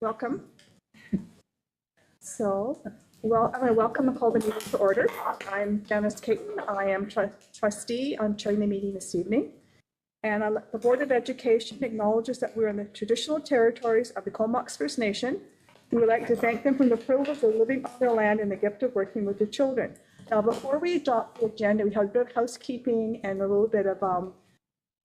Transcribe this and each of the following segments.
Welcome. I'm going to welcome and call the meeting to order. I'm Janice Caton. I am trustee. I'm chairing the meeting this evening. And the Board of Education acknowledges that we're in the traditional territories of the Comox First Nation. We would like to thank them for the privilege of living on their land and the gift of working with the children. Now, before we adopt the agenda, we have a bit of housekeeping and a little bit of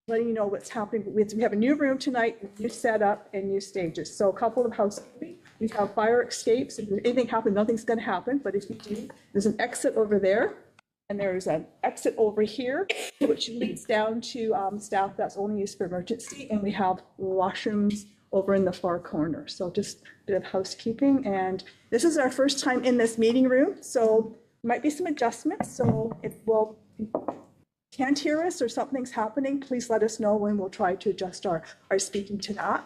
letting you know what's happening. We have a new room tonight, new setup, and new stages. So a couple of housekeeping. We have fire escapes. If anything happens, nothing's going to happen. But if you do, there's an exit over there, and there's an exit over here, which leads down to staff that's only used for emergency. And we have washrooms over in the far corner. So just a bit of housekeeping. And this is our first time in this meeting room, so there might be some adjustments. So if you can't hear us or something's happening, please let us know and we'll try to adjust our speaking to that.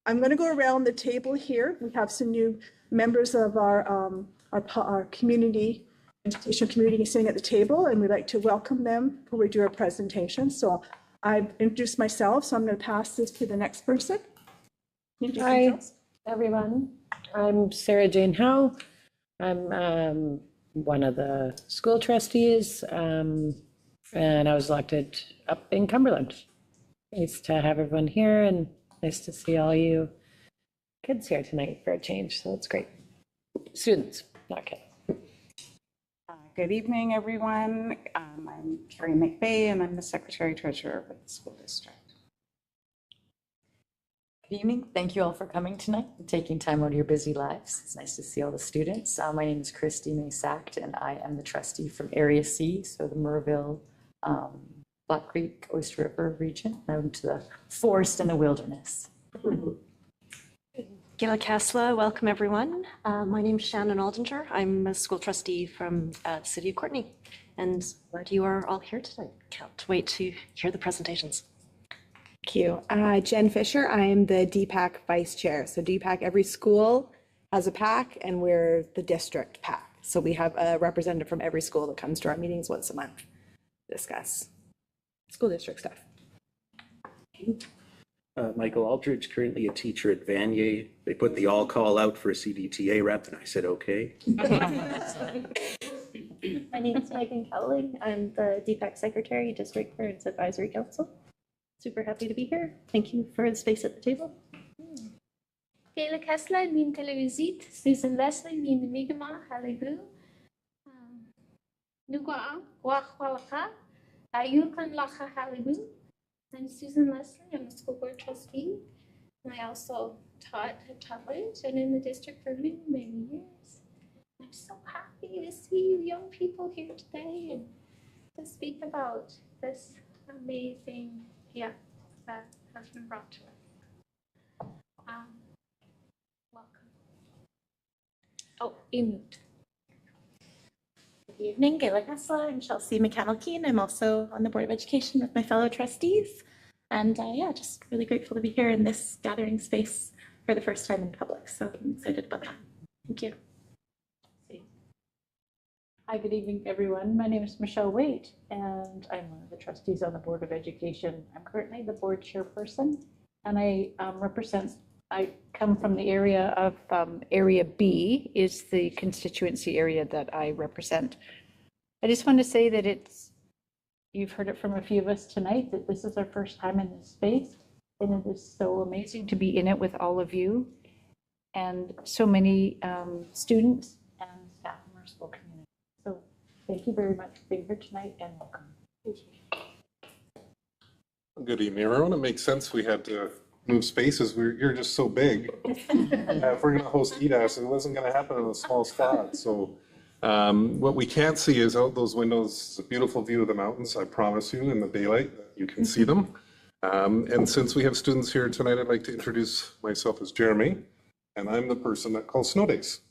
I'm going to go around the table here. We have some new members of our community, education community sitting at the table, and we'd like to welcome them before we do our presentation. So I've introduced myself, so I'm going to pass this to the next person. Hi, everyone. I'm Sarah Jane Howe. I'm one of the school trustees, and I was elected up in Cumberland. Nice to have everyone here and nice to see all you kids here tonight for a change, so it's great. Students, not kids. Good evening, everyone. I'm Carrie McVeigh, and I'm the Secretary Treasurer with the school district. Good evening. Thank you all for coming tonight and taking time out of your busy lives. It's nice to see all the students. My name is Christy Maysact, and I am the trustee from Area C, so the Murrayville, Black Creek, Oyster River region, out into the forest and the wilderness. Gila Kasla, welcome everyone. My name is Shannon Aldinger. I'm a school trustee from the city of Courtenay, and glad you are all here today. Can't wait to hear the presentations. Thank you. Jen Fisher, I am the DPAC Vice Chair. So DPAC, every school has a PAC and we're the district PAC. So we have a representative from every school that comes to our meetings once a month to discuss school district stuff. Michael Aldridge, currently a teacher at Vanier. They put the all call out for a CDTA rep and I said, okay. My name is Megan Cowling. I'm the DPAC Secretary, District Parents Advisory Council. Super happy to be here. Thank you for the space at the table. Kayla Kessler, min televisit. Susan Leslie, min migma, halibu. Nugwa, wachwalaka. Ayukan lacha halibu. I'm Susan Leslie. I'm a school board trustee. And I also taught at Tufts and in the district for many, many years. I'm so happy to see you young people here today and to speak about this amazing that has been brought to us. Welcome. Oh, mute. Good evening, Gayla Kessler. I'm Chelsea McCannell-Keen. I'm also on the Board of Education with my fellow trustees. And just really grateful to be here in this gathering space for the first time in public. So I'm excited about that. Thank you. Hi, good evening, everyone. My name is Michelle Waite, and I'm one of the trustees on the Board of Education. I'm currently the board chairperson, and I come from the area of Area B is the constituency area that I represent. I just want to say that you've heard it from a few of us tonight, that this is our first time in this space, and it is so amazing to be in it with all of you and so many students and staff from our school community. So thank you very much for being here tonight and welcome. Thank you. Good evening, everyone. It makes sense we had to move spaces. You're just so big. If we're going to host EDAS, it wasn't going to happen in a small spot. So what we can't see is out those windows. It's a beautiful view of the mountains. I promise you in the daylight you can see them. And since we have students here tonight, I'd like to introduce myself as Jeremy, and I'm the person that calls snow days.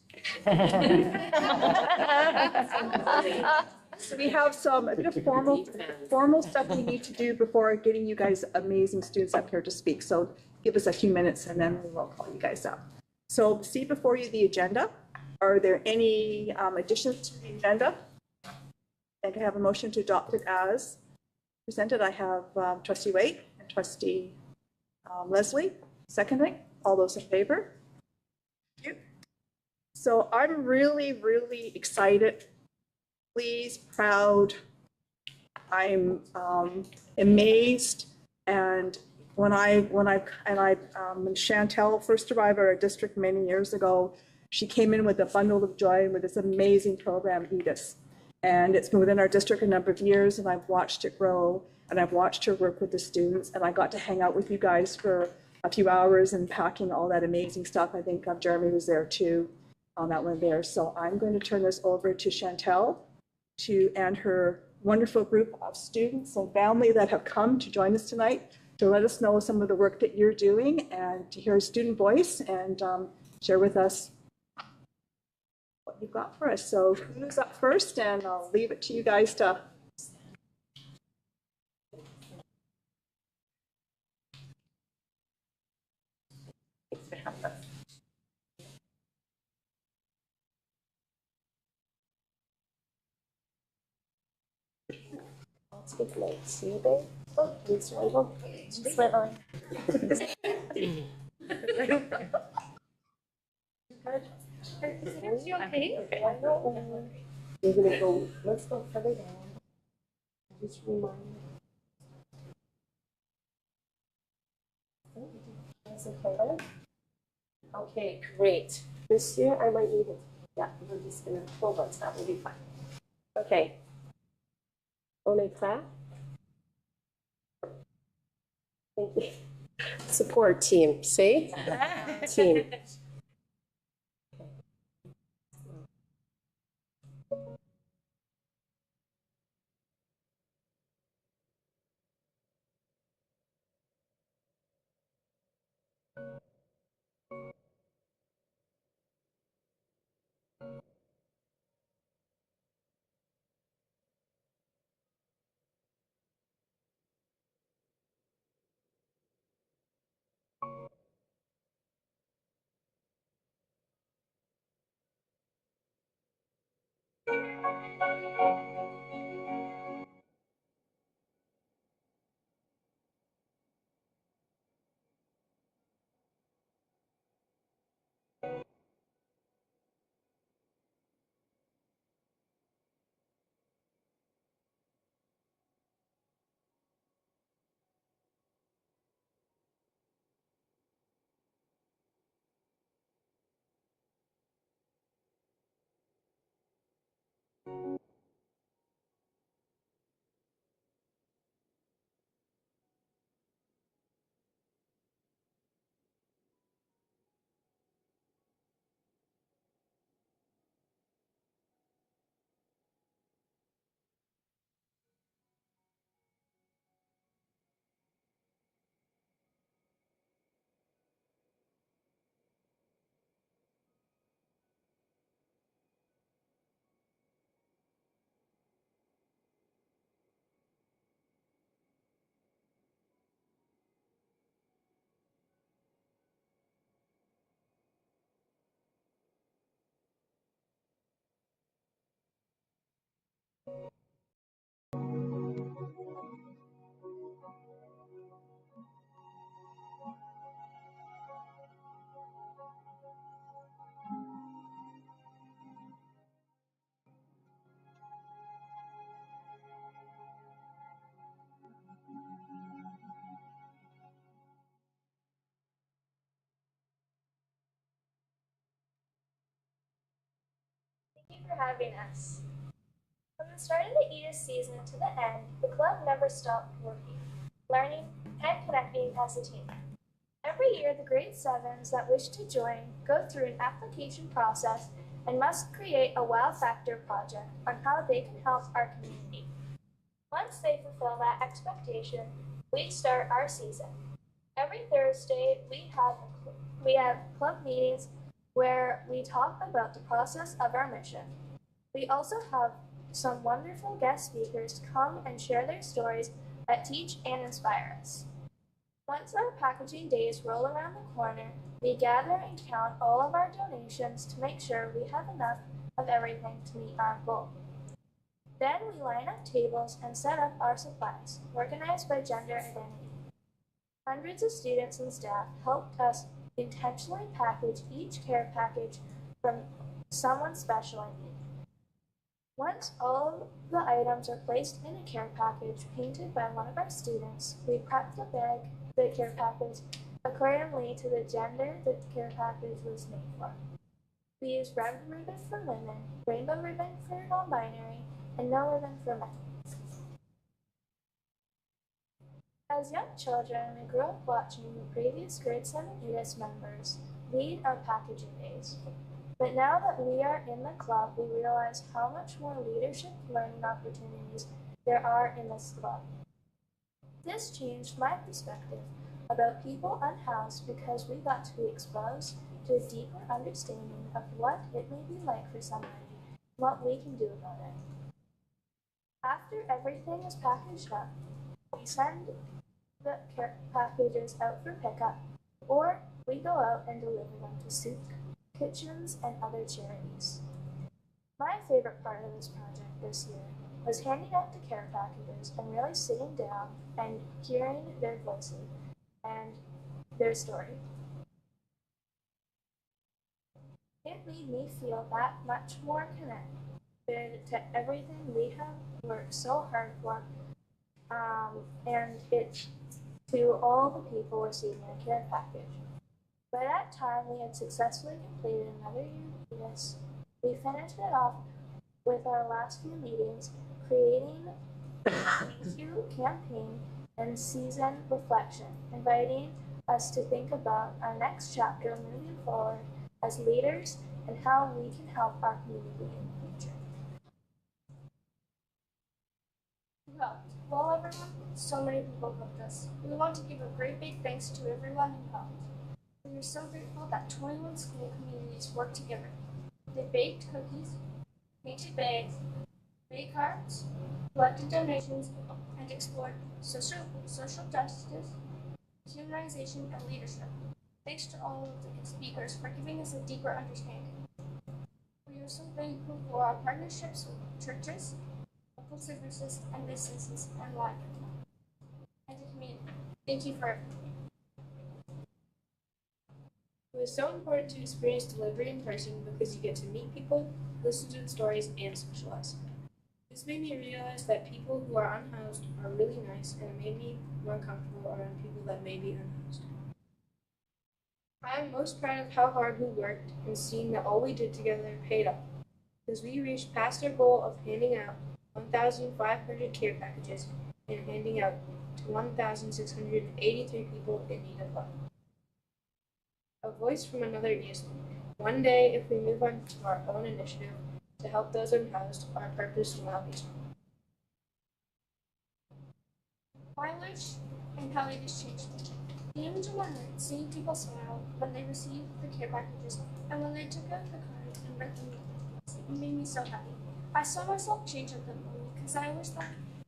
So we have some formal stuff we need to do before getting you guys amazing students up here to speak. So give us a few minutes and then we will call you guys up. So see before you the agenda. Are there any additions to the agenda? I can have a motion to adopt it as presented. I have Trustee Waite and Trustee Leslie seconding. All those in favor? So I'm really, really excited, pleased, proud. I'm amazed. And when Chantel first arrived at our district many years ago, she came in with a bundle of joy with this amazing program, EDIS. And it's been within our district a number of years, and I've watched it grow, and I've watched her work with the students, and I got to hang out with you guys for a few hours and packing all that amazing stuff. I think Jeremy was there too on that one there. So I'm going to turn this over to Chantel and her wonderful group of students and family that have come to join us tonight to let us know some of the work that you're doing and to hear a student voice and share with us what you've got for us. So who's up first? And I'll leave it to you guys to. I'll take notes. See you, babe? Oh, please, Randall. Just let on. Is you okay? You're gonna go, let's go further down. Just remind me. Okay, great. This year I might need it. Yeah, we're just gonna hold on, that will be fine. Okay. On est prêt? Thank you. Support team, see? Team. Thank you for having us. From the start of the EDIS season to the end, the club never stopped working, learning, and connecting as a team. Every year, the grade 7s that wish to join go through an application process and must create a wow factor project on how they can help our community. Once they fulfill that expectation, we start our season. Every Thursday, we have club meetings where we talk about the process of our mission. We also have some wonderful guest speakers come and share their stories that teach and inspire us. Once our packaging days roll around the corner, we gather and count all of our donations to make sure we have enough of everything to meet our goal. Then we line up tables and set up our supplies, organized by gender identity. Hundreds of students and staff helped us intentionally package each care package from someone special in need. Once all the items are placed in a care package painted by one of our students, we prep the care package accordingly to the gender the care package was made for. We use red ribbon for women, rainbow ribbon for non-binary, and no ribbon for men. As young children, we grew up watching the previous grade 7 EDIS members lead our packaging days. But now that we are in the club, we realize how much more leadership learning opportunities there are in this club. This changed my perspective about people unhoused because we got to be exposed to a deeper understanding of what it may be like for somebody and what we can do about it. After everything is packaged up, we send the care packages out for pickup, or we go out and deliver them to soup kitchens and other charities. My favorite part of this project this year was handing out the care packages and really sitting down and hearing their voices and their story. It made me feel that much more connected to everything we have worked so hard for, and it to all the people receiving a care package. By that time, we had successfully completed another year of this. We finished it off with our last few meetings, creating a thank you campaign and season reflection, inviting us to think about our next chapter moving forward as leaders and how we can help our community in the future. Well, everyone, so many people helped us. We want to give a great big thanks to everyone who helped. We are so grateful that 21 school communities worked together. They baked cookies, painted bags, made cards, collected donations, and explored social justice, humanization, and leadership. Thanks to all of the speakers for giving us a deeper understanding. We are so thankful for our partnerships with churches, local services, and businesses, and libraries, and the community. Thank you for everything. It was so important to experience delivery in person because you get to meet people, listen to the stories, and socialize. This made me realize that people who are unhoused are really nice, and it made me more comfortable around people that may be unhoused. I am most proud of how hard we worked and seeing that all we did together paid off, because we reached past our goal of handing out 1,500 care packages and handing out to 1,683 people in need of love. A voice from another ESP. One day, if we move on to our own initiative to help those unhoused, our purpose will not be small. My wish and how it has changed me. The image in my heart, seeing people smile when they received the care packages and when they took out the cards and read them, it made me so happy. I saw myself change at that moment because I always thought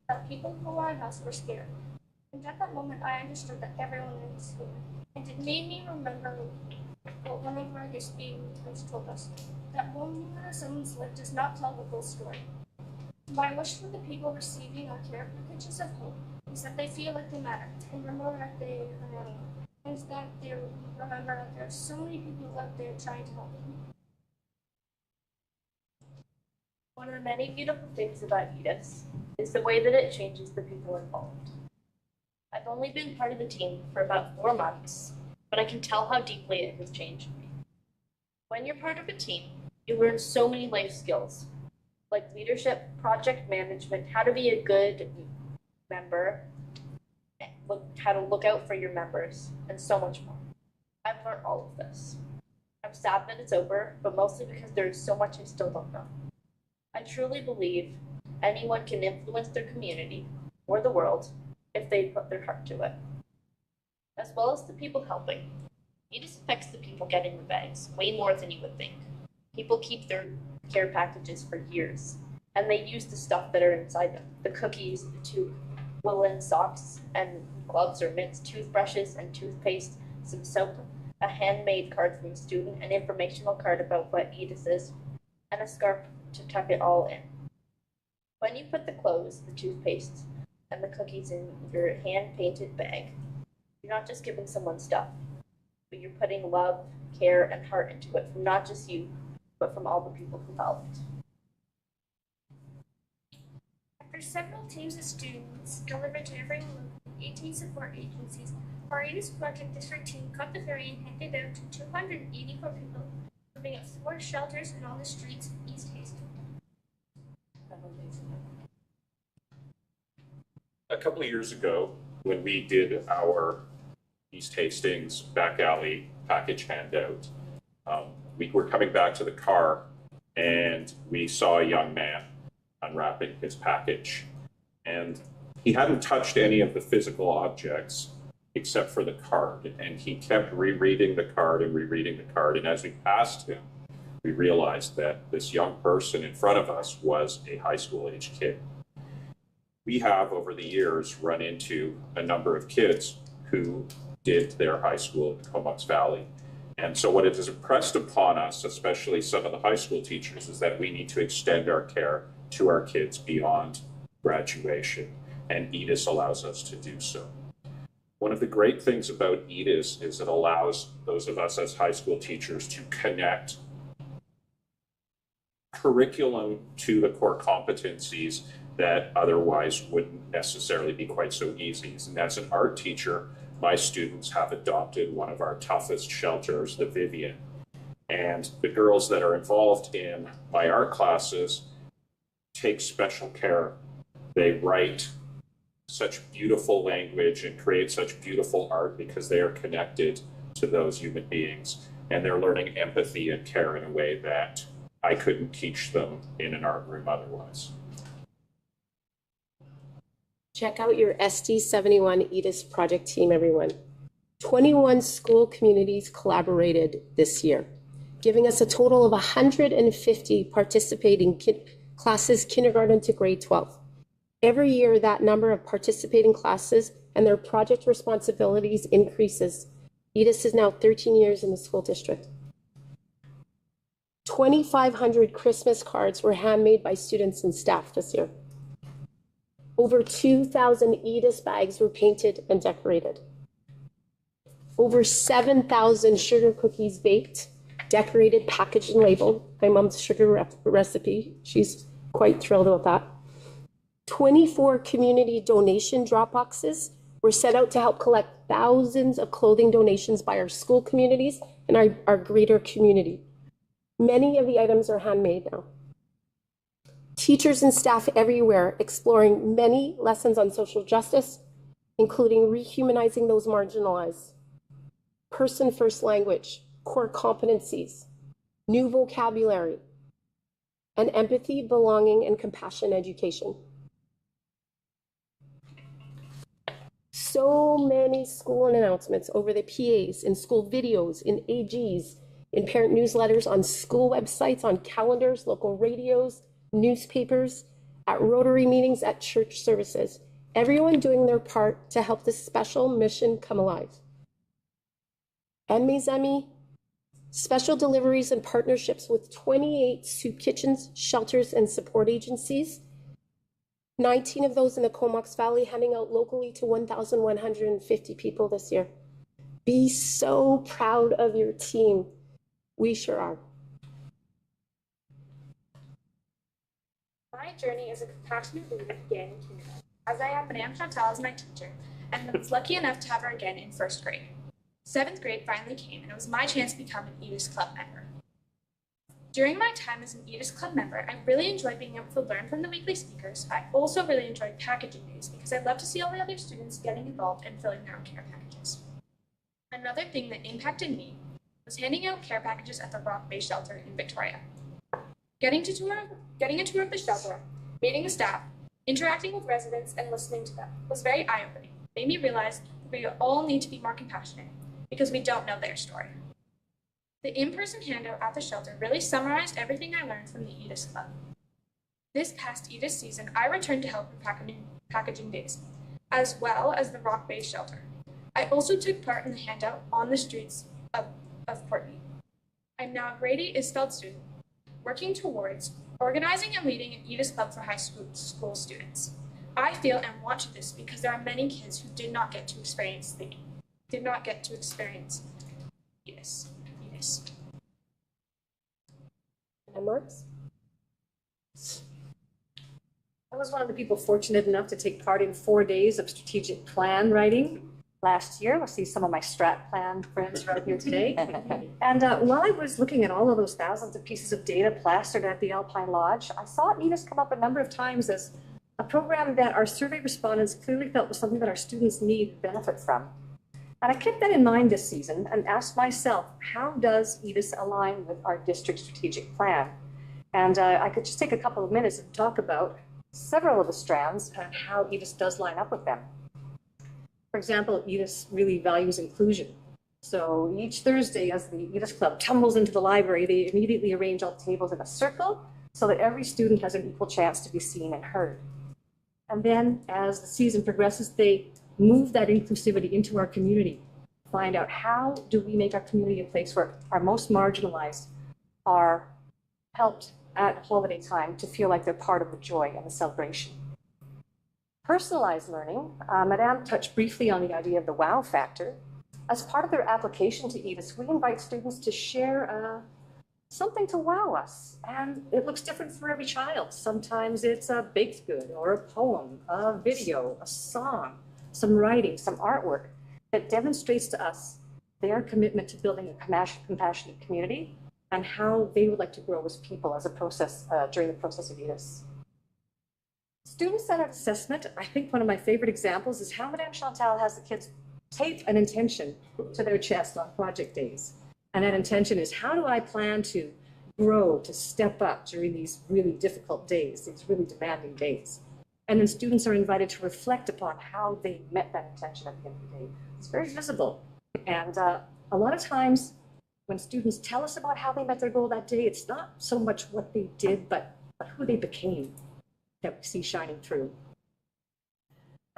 that people who were unhoused were scared. And at that moment, I understood that everyone is scared. And it made me remember what one of our ESP mentors told us, that one moment of someone's life does not tell the full story. My wish for the people receiving our care packages of hope is that they feel like they matter and remember that they are not alone, and that they remember that there are so many people out there trying to help them. One of the many beautiful things about EDIS is the way that it changes the people involved. I've only been part of the team for about 4 months, but I can tell how deeply it has changed me. When you're part of a team, you learn so many life skills, like leadership, project management, how to be a good member, how to look out for your members, and so much more. I've learned all of this. I'm sad that it's over, but mostly because there is so much I still don't know. I truly believe anyone can influence their community or the world if they put their heart to it. As well as the people helping. EDIS affects the people getting the bags way more than you would think. People keep their care packages for years, and they use the stuff that are inside them. The cookies, the 2 woolen socks and gloves or mitts, toothbrushes and toothpaste, some soap, a handmade card from a student, an informational card about what EDIS is, and a scarf to tuck it all in. When you put the clothes, the toothpaste, and the cookies in your hand-painted bag, you're not just giving someone stuff, but you're putting love, care, and heart into it from not just you, but from all the people who helped. After several teams of students delivered to everyone locally, 18 support agencies, our ADIS project district team cut the ferry and handed out to 284 people, living at 4 shelters and on the streets of East Hastings. A couple of years ago, when we did our East Hastings back alley package handout, we were coming back to the car and we saw a young man unwrapping his package. And he hadn't touched any of the physical objects except for the card. And he kept rereading the card and rereading the card. And as we passed him, we realized that this young person in front of us was a high school age kid. We have, over the years, run into a number of kids who did their high school in Comox Valley. And so what it has impressed upon us, especially some of the high school teachers, is that we need to extend our care to our kids beyond graduation, and EDIS allows us to do so. One of the great things about EDIS is it allows those of us as high school teachers to connect curriculum to the core competencies that otherwise wouldn't necessarily be quite so easy. And as an art teacher, my students have adopted one of our toughest shelters, the Vivian. And the girls that are involved in my art classes take special care. They write such beautiful language and create such beautiful art because they are connected to those human beings. And they're learning empathy and care in a way that I couldn't teach them in an art room otherwise. Check out your SD71 EDIS project team, everyone. 21 school communities collaborated this year, giving us a total of 150 participating classes, kindergarten to grade 12. Every year, that number of participating classes and their project responsibilities increases. EDIS is now 13 years in the school district. 2,500 Christmas cards were handmade by students and staff this year. Over 2,000 EDIS bags were painted and decorated. Over 7,000 sugar cookies baked, decorated, packaged, and labeled. My mom's sugar recipe. She's quite thrilled about that. 24 community donation drop boxes were set out to help collect thousands of clothing donations by our school communities and our greater community. Many of the items are handmade now. Teachers and staff everywhere exploring many lessons on social justice, including rehumanizing those marginalized, person-first language, core competencies, new vocabulary, and empathy, belonging, and compassion education. So many school announcements over the PAs, in school videos, in AGs, in parent newsletters, on school websites, on calendars, local radios, newspapers, at Rotary meetings, at church services. Everyone doing their part to help this special mission come alive. Emizemi, special deliveries and partnerships with 28 soup kitchens, shelters, and support agencies. 19 of those in the Comox Valley, handing out locally to 1,150 people this year. Be so proud of your team. We sure are. My journey as a compassionate leader began in kindergarten, as I had Madame Chantal as my teacher, and was lucky enough to have her again in 1st grade. 7th grade finally came, and it was my chance to become an EDIS Club member. During my time as an EDIS Club member, I really enjoyed being able to learn from the weekly speakers. I also really enjoyed packaging days because I love to see all the other students getting involved and filling their own care packages. Another thing that impacted me was handing out care packages at the Rock Bay shelter in Victoria. Getting a tour of the shelter, meeting the staff, interacting with residents, and listening to them was very eye-opening. It made me realize that we all need to be more compassionate because we don't know their story. The in-person handout at the shelter really summarized everything I learned from the EDIS Club. This past EDIS season, I returned to help in packaging days, as well as the Rock Bay shelter. I also took part in the handout on the streets of Portneuf. I'm now a grade 8 ISFELD student, working towards organizing and leading an EDIS Club for high school students. I feel and want to do this because there are many kids who did not get to experience EDIS. landmarks? I was one of the people fortunate enough to take part in 4 days of strategic plan writing last year. I see some of my strat plan friends right here today. And while I was looking at all of those thousands of pieces of data plastered at the Alpine Lodge, I saw EDIS come up a number of times as a program that our survey respondents clearly felt was something that our students need to benefit from. And I kept that in mind this season and asked myself, how does EDIS align with our district strategic plan? And I could just take a couple of minutes and talk about several of the strands and how EDIS does line up with them. For example, EDIS really values inclusion. So each Thursday, as the EDIS Club tumbles into the library, they immediately arrange all the tables in a circle so that every student has an equal chance to be seen and heard. And then as the season progresses, they move that inclusivity into our community, find out how do we make our community a place where our most marginalized are helped at holiday time to feel like they're part of the joy and the celebration. Personalized learning, Madame touched briefly on the idea of the wow factor. As part of their application to EDIS, we invite students to share something to wow us. And it looks different for every child. Sometimes it's a baked good or a poem, a video, a song, some writing, some artwork that demonstrates to us their commitment to building a compassionate community and how they would like to grow as people as a process during the process of EDIS. Student-centered assessment, I think one of my favorite examples is how Madame Chantal has the kids tape an intention to their chest on project days. And that intention is, how do I plan to grow, to step up during these really difficult days, these really demanding days? And then students are invited to reflect upon how they met that intention at the end of the day. It's very visible. And a lot of times when students tell us about how they met their goal that day, it's not so much what they did, but who they became that we see shining through.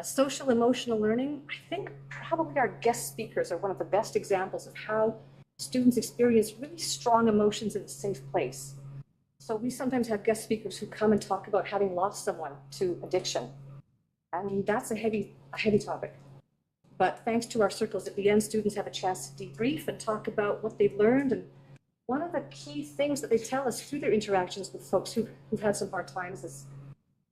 Social emotional learning, I think probably our guest speakers are one of the best examples of how students experience really strong emotions in a safe place. So we sometimes have guest speakers who come and talk about having lost someone to addiction. And that's a heavy topic. But thanks to our circles at the end, students have a chance to debrief and talk about what they've learned. And one of the key things that they tell us through their interactions with folks who've had some hard times is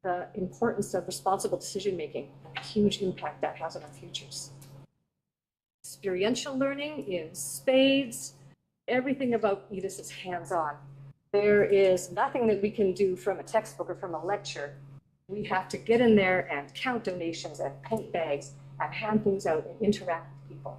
the importance of responsible decision-making and the huge impact that has on our futures. Experiential learning in spades, everything about EDIS is hands-on. There is nothing that we can do from a textbook or from a lecture. We have to get in there and count donations and paint bags and hand things out and interact with people.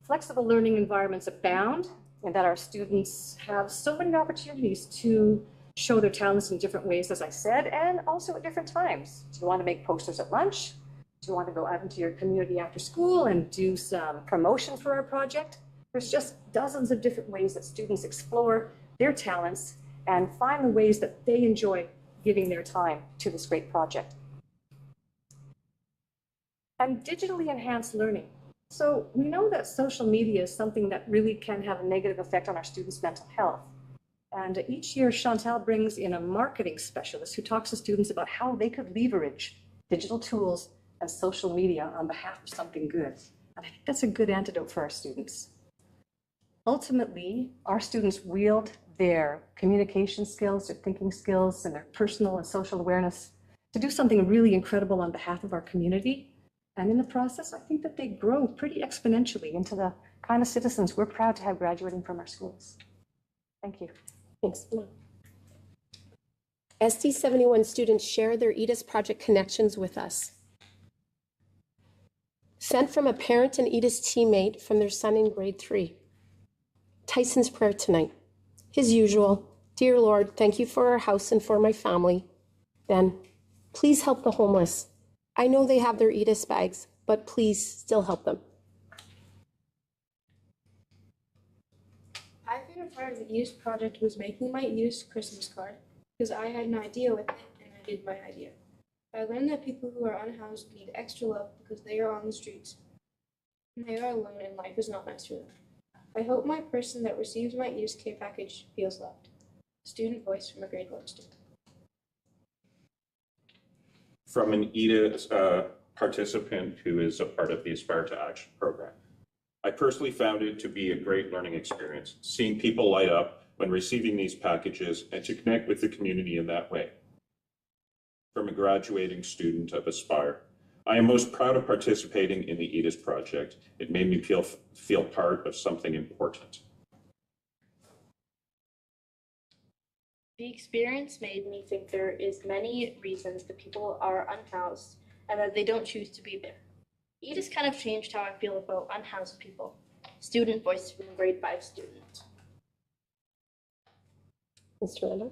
Flexible learning environments abound in that our students have so many opportunities to show their talents in different ways, as I said, and also at different times. Do you want to make posters at lunch? Do you want to go out into your community after school and do some promotion for our project? There's just dozens of different ways that students explore their talents and find the ways that they enjoy giving their time to this great project. And digitally enhanced learning. So we know that social media is something that really can have a negative effect on our students' mental health. And each year, Chantal brings in a marketing specialist who talks to students about how they could leverage digital tools and social media on behalf of something good. And I think that's a good antidote for our students. Ultimately, our students wield their communication skills, their thinking skills, and their personal and social awareness to do something really incredible on behalf of our community. And in the process, I think that they grow pretty exponentially into the kind of citizens we're proud to have graduating from our schools. Thank you. Thanks. SD71 students share their EDIS project connections with us. Sent from a parent and EDIS teammate from their son in grade 3. Tyson's prayer tonight. His usual, dear Lord, thank you for our house and for my family. Then, please help the homeless. I know they have their EDIS bags, but please still help them. My favorite part of the EDIS project was making my EDIS Christmas card because I had an idea with it and I did my idea. I learned that people who are unhoused need extra love because they are on the streets and they are alone and life is not nice for them. I hope my person that receives my EDIS care package feels loved. Student voice from a grade 1 student. From an EDIS participant who is a part of the Aspire to Action program. I personally found it to be a great learning experience, seeing people light up when receiving these packages and to connect with the community in that way. From a graduating student of Aspire, I am most proud of participating in the EDIS project. It made me feel part of something important. The experience made me think there is many reasons that people are unhoused and that they don't choose to be there. EDIS kind of changed how I feel about unhoused people. Student voice from grade 5 student. Mr. Randall?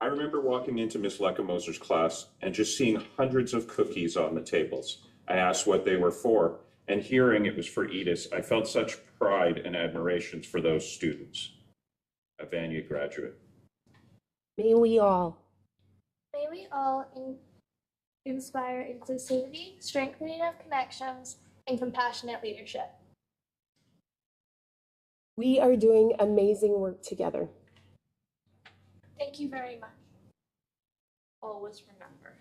I remember walking into Miss Leckemoser's class and just seeing hundreds of cookies on the tables. I asked what they were for, and hearing it was for EDIS, I felt such pride and admiration for those students. A Vanier graduate. May we all. May we all inspire inclusivity, strengthening of connections, and compassionate leadership. We are doing amazing work together. Thank you very much. Always remember.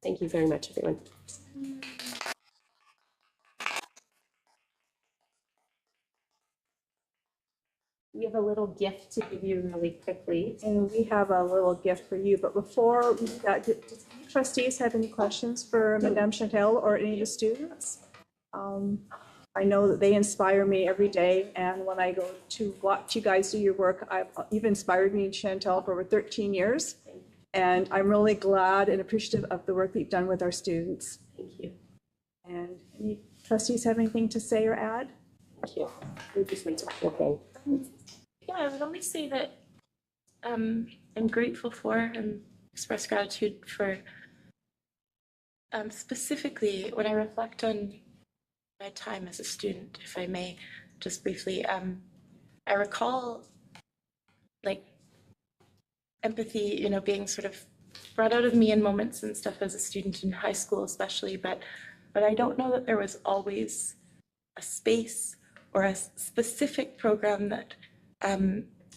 Thank you very much, everyone. We have a little gift to give you really quickly. And we have a little gift for you, but before we do that, does any trustees have any questions for Madame Chantel or any of the students? I know that they inspire me every day, and when I go to watch you guys do your work, you've inspired me, Chantel, for over 13 years. And I'm really glad and appreciative of the work that you've done with our students. Thank you. And any trustees have anything to say or add? Thank you. We just need to okay. Yeah, I would only say that I'm grateful for and express gratitude for specifically when I reflect on my time as a student, if I may, just briefly. I recall like empathy, being sort of brought out of me in moments and stuff as a student in high school especially, but I don't know that there was always a space or a specific program that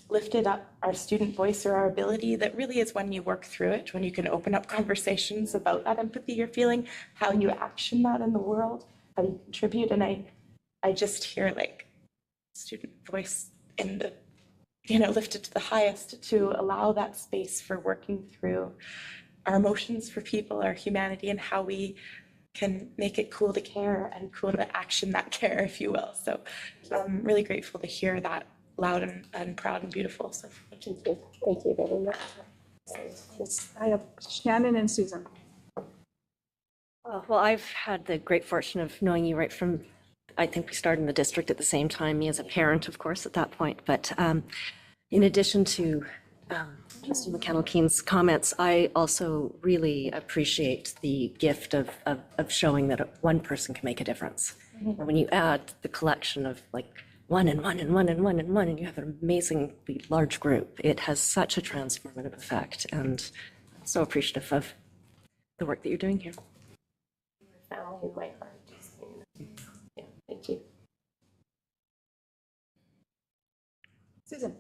lifted up our student voice or our ability. That really is when you work through it, when you can open up conversations about that empathy you're feeling, how you action that in the world, how you contribute. And I just hear like student voice in the, lifted to the highest to allow that space for working through our emotions for people, our humanity, and how we can make it cool to care and cool to action that care, if you will. So I'm really grateful to hear that loud and proud and beautiful. So thank you. Thank you very much. I have Shannon and Susan. Well, I've had the great fortune of knowing you right from, I think we started in the district at the same time, me as a parent, of course, at that point. But in addition to Trustee McConnell-Keen's comments, I also really appreciate the gift of showing that one person can make a difference. And when you add the collection of like one and one and one and one and one, and you have an amazingly large group, it has such a transformative effect. And I'm so appreciative of the work that you're doing here. Family in my heart. Yeah, thank you. Susan.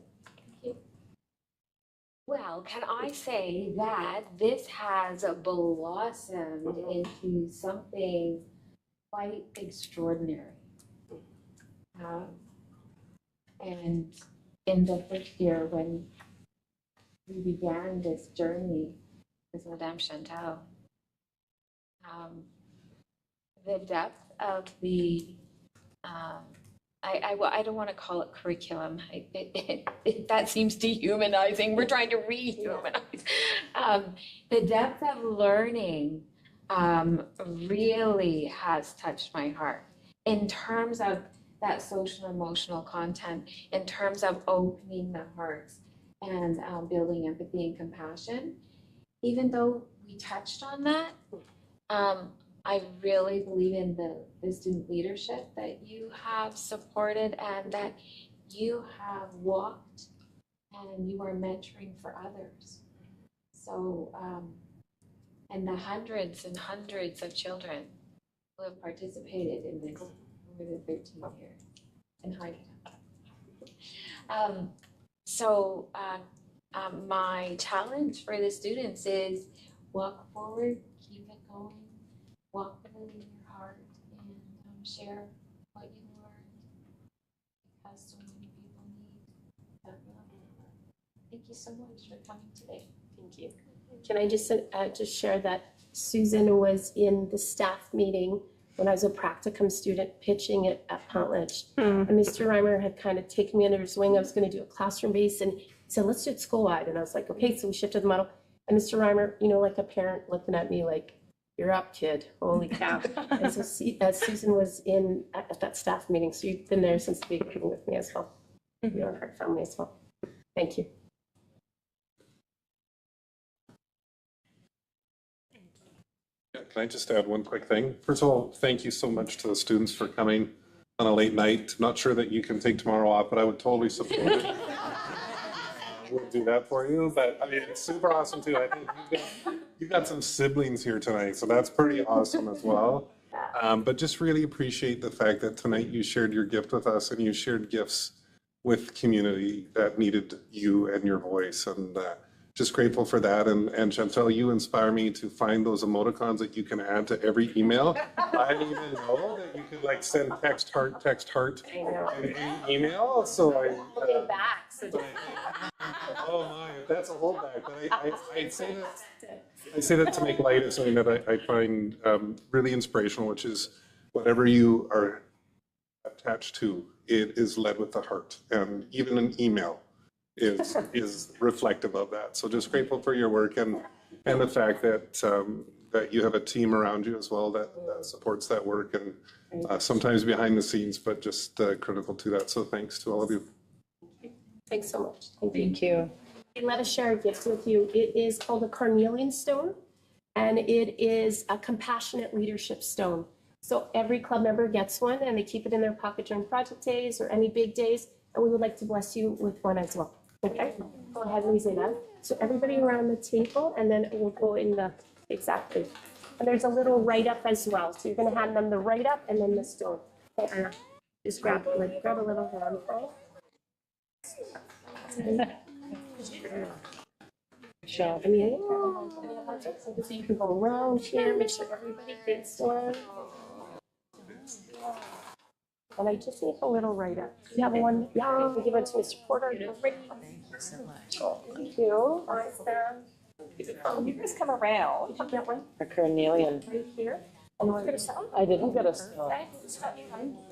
Well, can I say that this has blossomed into something quite extraordinary. And in the first year when we began this journey with Madame Chantal, the depth of the I don't want to call it curriculum. That seems dehumanizing. We're trying to rehumanize. The depth of learning really has touched my heart in terms of that social emotional content, in terms of opening the hearts and building empathy and compassion. Even though we touched on that, I really believe in the student leadership that you have supported and that you have walked and you are mentoring for others. So, and the hundreds and hundreds of children who have participated in this over the 13 years and high. My challenge for the students is walk forward, keep it going. Walk with it in your heart and share what you learned, because so many Thank you so much for coming today. Thank you. Can I just share that Susan was in the staff meeting when I was a practicum student pitching it at Pontledge. And Mr. Reimer had kind of taken me under his wing. I was going to do a classroom base and he said, let's do it school-wide. And I was like, okay, so we shifted the model. And Mr. Reimer, you know, like a parent looking at me like, you're up, kid. Holy cow. And so Susan was in at that staff meeting. So you've been there since the beginning with me as well. You're our family as well. Thank you. Yeah, can I just add one quick thing? First of all, thank you so much to the students for coming on a late night. Not sure that you can take tomorrow off, but I would totally support it. We'll do that for you, but I mean, it's super awesome too. I think you've got some siblings here tonight, so that's pretty awesome as well. But just really appreciate the fact that tonight you shared your gift with us and you shared gifts with community that needed you and your voice, and just grateful for that. And Chantel, you inspire me to find those emoticons that you can add to every email. I didn't even know that you could like send text heart in email. So Looking back. So oh my, that's a holdback. But I say that to make light of something that I find really inspirational, which is whatever you are attached to, it is led with the heart, and even an email is reflective of that. So just grateful for your work and the fact that that you have a team around you as well that supports that work, and sometimes behind the scenes, but just critical to that. So thanks to all of you. Thanks so much. Thank you. And let us share a gift with you. It is called a carnelian stone, and it is a compassionate leadership stone. So every club member gets one, and they keep it in their pocket during project days or any big days, and we would like to bless you with one as well. Okay, go ahead, Louisiana. So everybody around the table, and then we'll go in the, exactly. And there's a little write-up as well. So you're gonna hand them the write-up and then the stone. Okay, just grab a little handful. Michelle. Amelia, so you can go around here, make sure everybody gets one. And I just need a little write-up. You have one? Yeah, we give it to Mr. Porter. Thank you. You guys come around. Get one A carnelian. right here. And we're gonna sound. I didn't get a stone.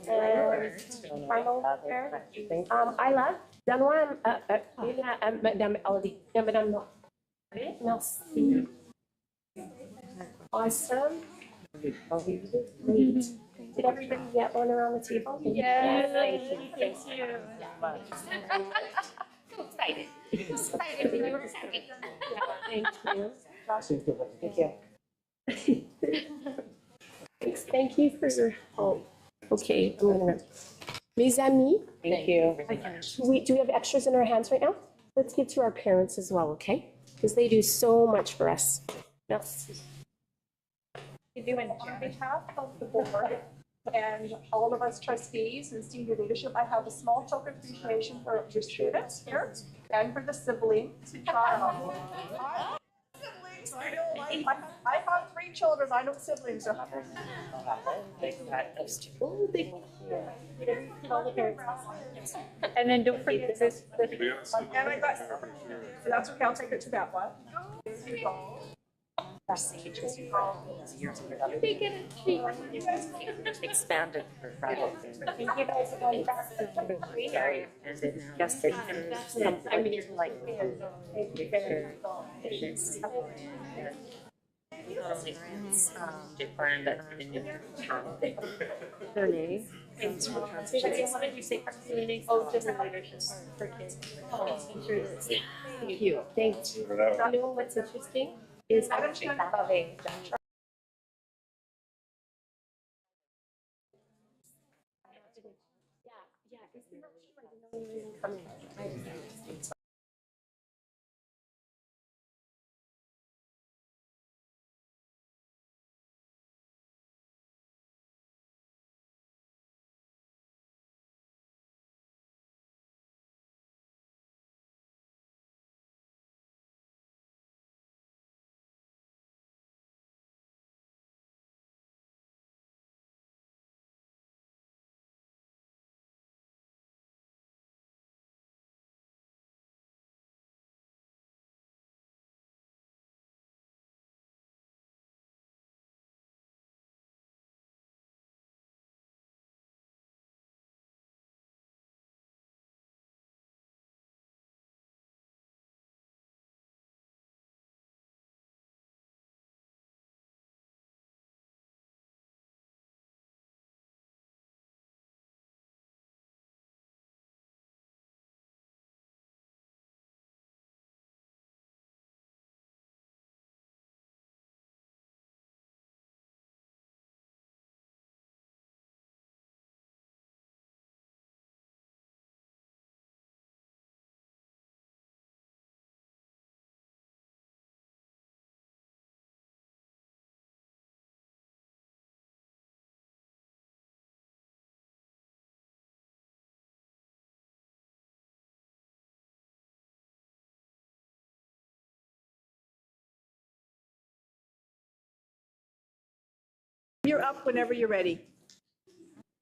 And final there. Ayla, donne-moi Madame Elodie. No, Madame, non. Merci. Awesome. Great. Did everybody get one around the table? Yes. Thank you. So excited. Excited when you were happy. Thank you. Thank you. Thanks. Thank you for your help. Okay, I'm gonna. Mes amis. Thank you. Do we have extras in our hands right now? Let's give to our parents as well, okay? Because they do so much for us. Merci. On behalf of the board and all of us trustees and senior leadership, I have a small token of appreciation for your students here and for the siblings who try. Siblings, I have 3 children, I know siblings are. And then don't forget this. And I got, that's okay, I'll take it to that one. They get a treat. Expanded for Friday. Yes, they can. I mean, like, it's not only different, but in their name. What did you say? Oh, different leadership for kids. Thank you. Thank you. You know what's interesting is actually having You're up whenever you're ready.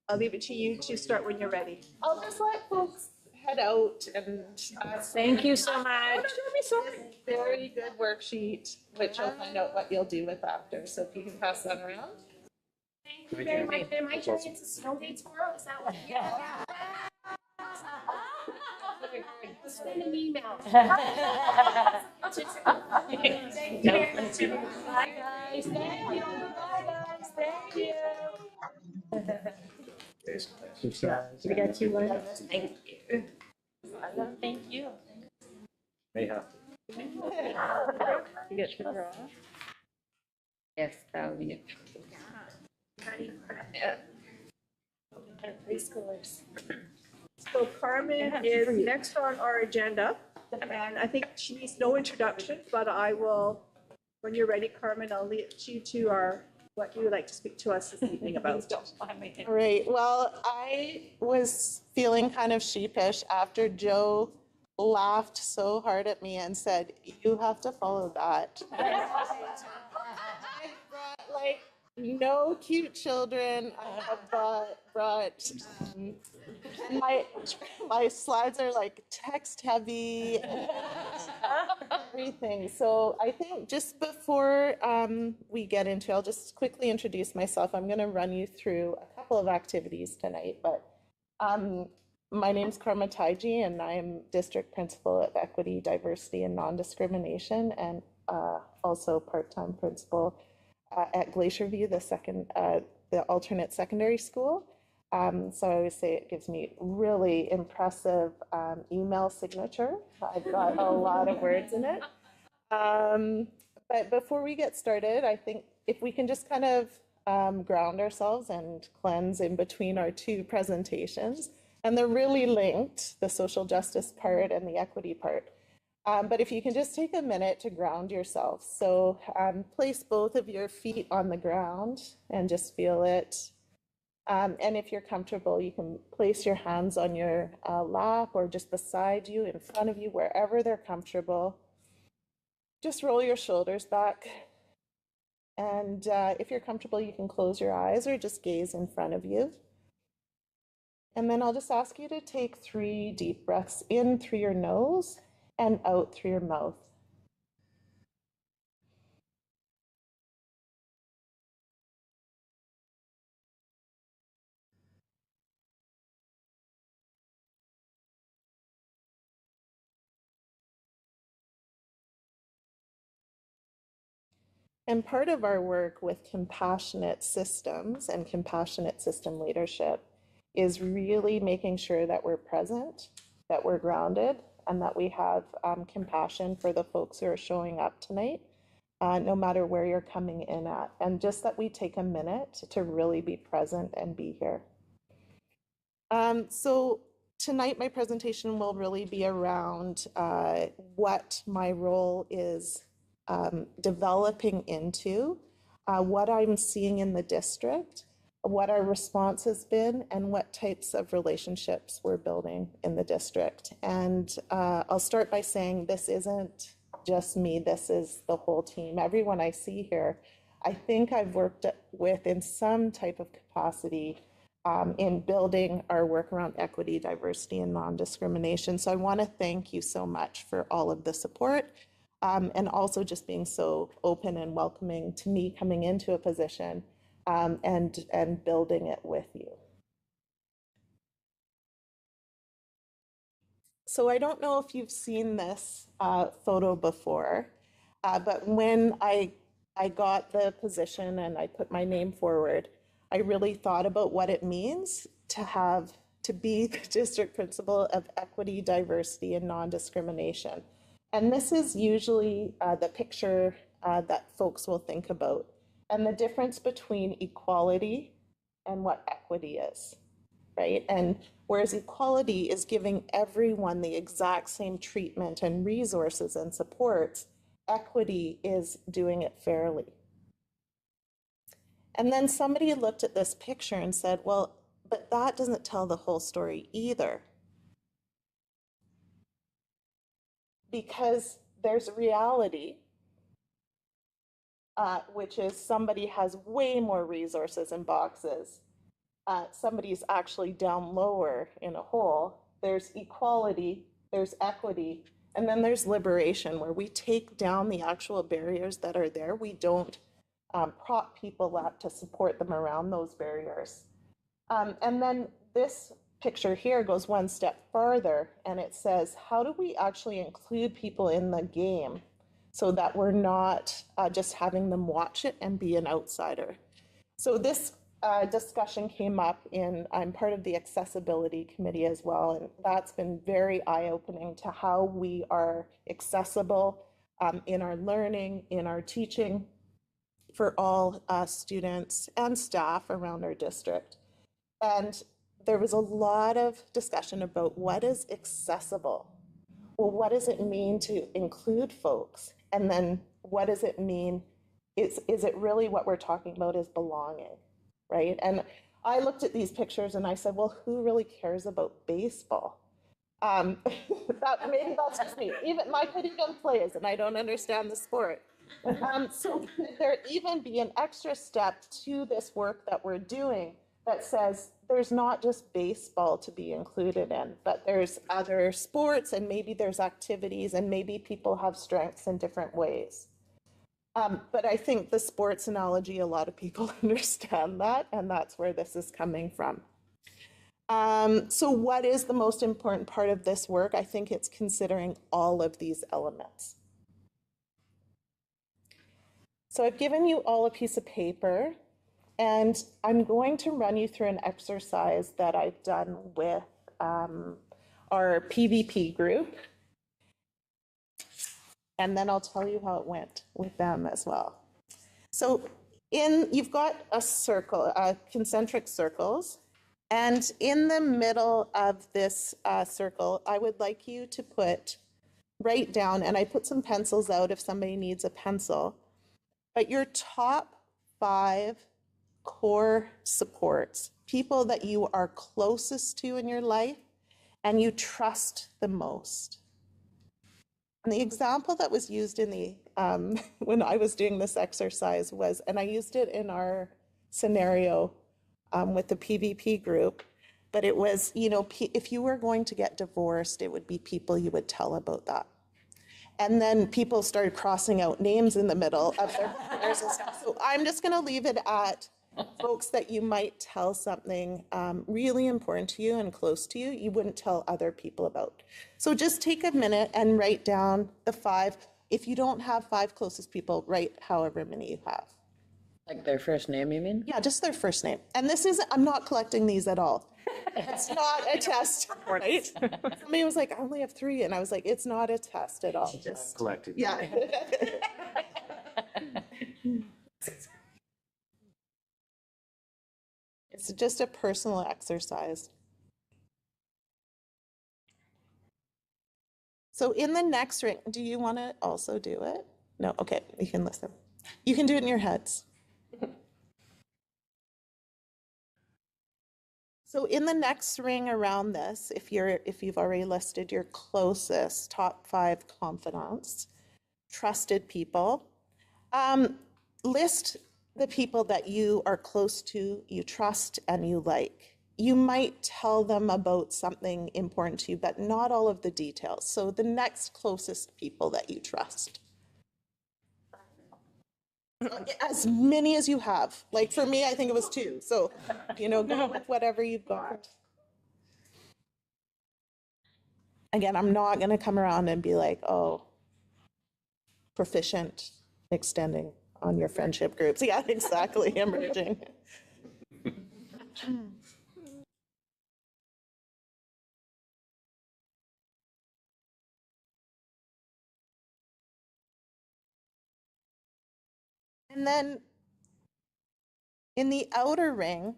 I'll leave it to you to start when you're ready. I'll just let folks head out and. Thank you so much. Very good worksheet, which I'll find out what you'll do with after, so if you can pass that around. Thank you very much. Am I turning into snow day tomorrow? Is that what? Yeah. Send an email. Thank you. Bye, guys. Thank you. Bye, guys. Thank you. We got you one. Thank you. Thank you. May have You get to draw. Yes, that would be it. Preschoolers. So Carmen is next on our agenda, and I think she needs no introduction, but I will, when you're ready, Carmen, I'll leave you to what you would like to speak to us this evening about. All right, well, I was feeling kind of sheepish after Joe laughed so hard at me and said, "You have to follow that." I brought like no cute children. I have brought and my slides are like text heavy and everything. So I think just before we get into, I'll just quickly introduce myself. I'm going to run you through a couple of activities tonight, but my name's Karma Taiji, and I'm District Principal of Equity, Diversity, and Non-Discrimination, and also part-time principal at Glacier View, the alternate secondary school. So I always say it gives me really impressive email signature. I've got a lot of words in it. But before we get started, I think if we can just kind of ground ourselves and cleanse in between our two presentations, and they're really linked, the social justice part and the equity part. But if you can just take a minute to ground yourself. So place both of your feet on the ground and just feel it. And if you're comfortable, you can place your hands on your lap or just beside you, in front of you, wherever they're comfortable. Just roll your shoulders back. And if you're comfortable, you can close your eyes or just gaze in front of you. And then I'll just ask you to take 3 deep breaths in through your nose and out through your mouth. And part of our work with compassionate systems and compassionate system leadership is really making sure that we're present, that we're grounded, and that we have compassion for the folks who are showing up tonight, no matter where you're coming in at. And just that we take a minute to really be present and be here. So tonight, my presentation will really be around what my role is developing into, what I'm seeing in the district, what our response has been, and what types of relationships we're building in the district. And I'll start by saying this isn't just me, this is the whole team. Everyone I see here, I think I've worked with in some type of capacity in building our work around equity, diversity, and non-discrimination. So I want to thank you so much for all of the support. And also just being so open and welcoming to me coming into a position and building it with you. So I don't know if you've seen this photo before, but when I got the position and I put my name forward, I really thought about what it means to be the district principal of equity, diversity, and non-discrimination. And this is usually the picture that folks will think about, and the difference between equality and what equity is, right? And whereas equality is giving everyone the exact same treatment and resources and supports, equity is doing it fairly. And then somebody looked at this picture and said, well, but that doesn't tell the whole story either. Because there's reality which is somebody has way more resources and boxes. Somebody's actually down lower in a hole. There's equality, there's equity, and then there's liberation, where we take down the actual barriers that are there. We don't prop people up to support them around those barriers. And then this picture here goes one step farther, and it says, how do we actually include people in the game so that we're not just having them watch it and be an outsider? So this discussion came up I'm part of the accessibility committee as well, and that's been very eye-opening to how we are accessible in our learning, in our teaching for all students and staff around our district. And there was a lot of discussion about what is accessible. Well, what does it mean to include folks? And then what does it mean? Is it really what we're talking about is belonging, right? And I looked at these pictures and I said, well, who really cares about baseball? Maybe that's just me. Even my kid even plays and I don't understand the sport. So there even be an extra step to this work that we're doing that says there's not just baseball to be included in, but there's other sports and maybe there's activities and maybe people have strengths in different ways. But I think the sports analogy, a lot of people understand that, and that's where this is coming from. So what is the most important part of this work? I think it's considering all of these elements. So I've given you all a piece of paper, and I'm going to run you through an exercise that I've done with our PVP group. And then I'll tell you how it went with them as well. So you've got a circle, concentric circles, and in the middle of this circle, I would like you to write down, and I put some pencils out if somebody needs a pencil, but your top 5 core supports, people that you are closest to in your life and you trust the most. And the example that was used in the when I was doing this exercise was, and I used it in our scenario with the PVP group, but it was, if you were going to get divorced, it would be people you would tell about that. And then people started crossing out names in the middle of their partners and stuff. So I'm just going to leave it at folks that you might tell something really important to you and close to you, you wouldn't tell other people about. So just take a minute and write down the 5. If you don't have 5 closest people, write however many you have. Like their first name, you mean? Yeah, just their first name. And I'm not collecting these at all. It's not a test, right? Somebody was like, I only have 3. And I was like, it's not a test at all. Just collected. Yeah. It's just a personal exercise. So in the next ring, do you want to also do it? No? Okay, you can listen. You can do it in your heads. So in the next ring around this, if you've already listed your closest top 5 confidants, trusted people, list the people that you are close to, you trust, and you like. You might tell them about something important to you, but not all of the details. So the next closest people that you trust. As many as you have. Like for me, I think it was 2. So, go with whatever you've got. Again, I'm not going to come around and be like, oh, proficient, extending on your friendship groups. Yeah, exactly, emerging. And then in the outer ring,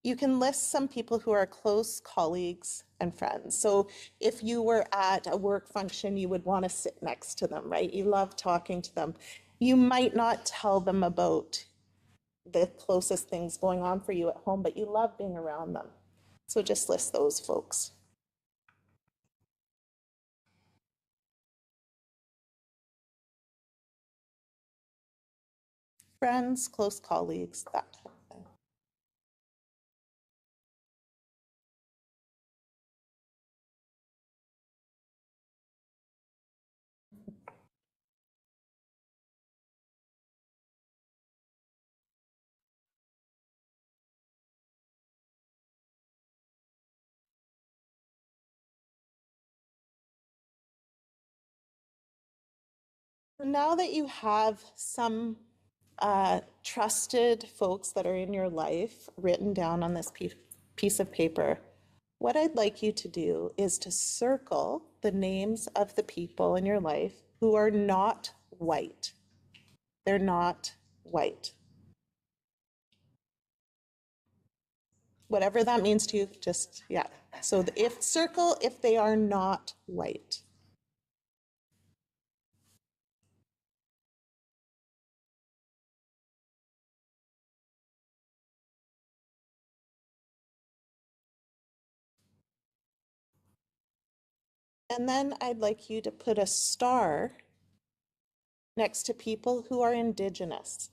you can list some people who are close colleagues and friends. So if you were at a work function, you would want to sit next to them, right? You love talking to them. You might not tell them about the closest things going on for you at home, but you love being around them. So just list those folks. friends, close colleagues, that type of thing. So now that you have some trusted folks that are in your life written down on this piece of paper, what I'd like you to do is to circle the names of the people in your life who are not white. They're not white. Whatever that means to you, just, yeah. So circle if they are not white. And then I'd like you to put a star next to people who are Indigenous.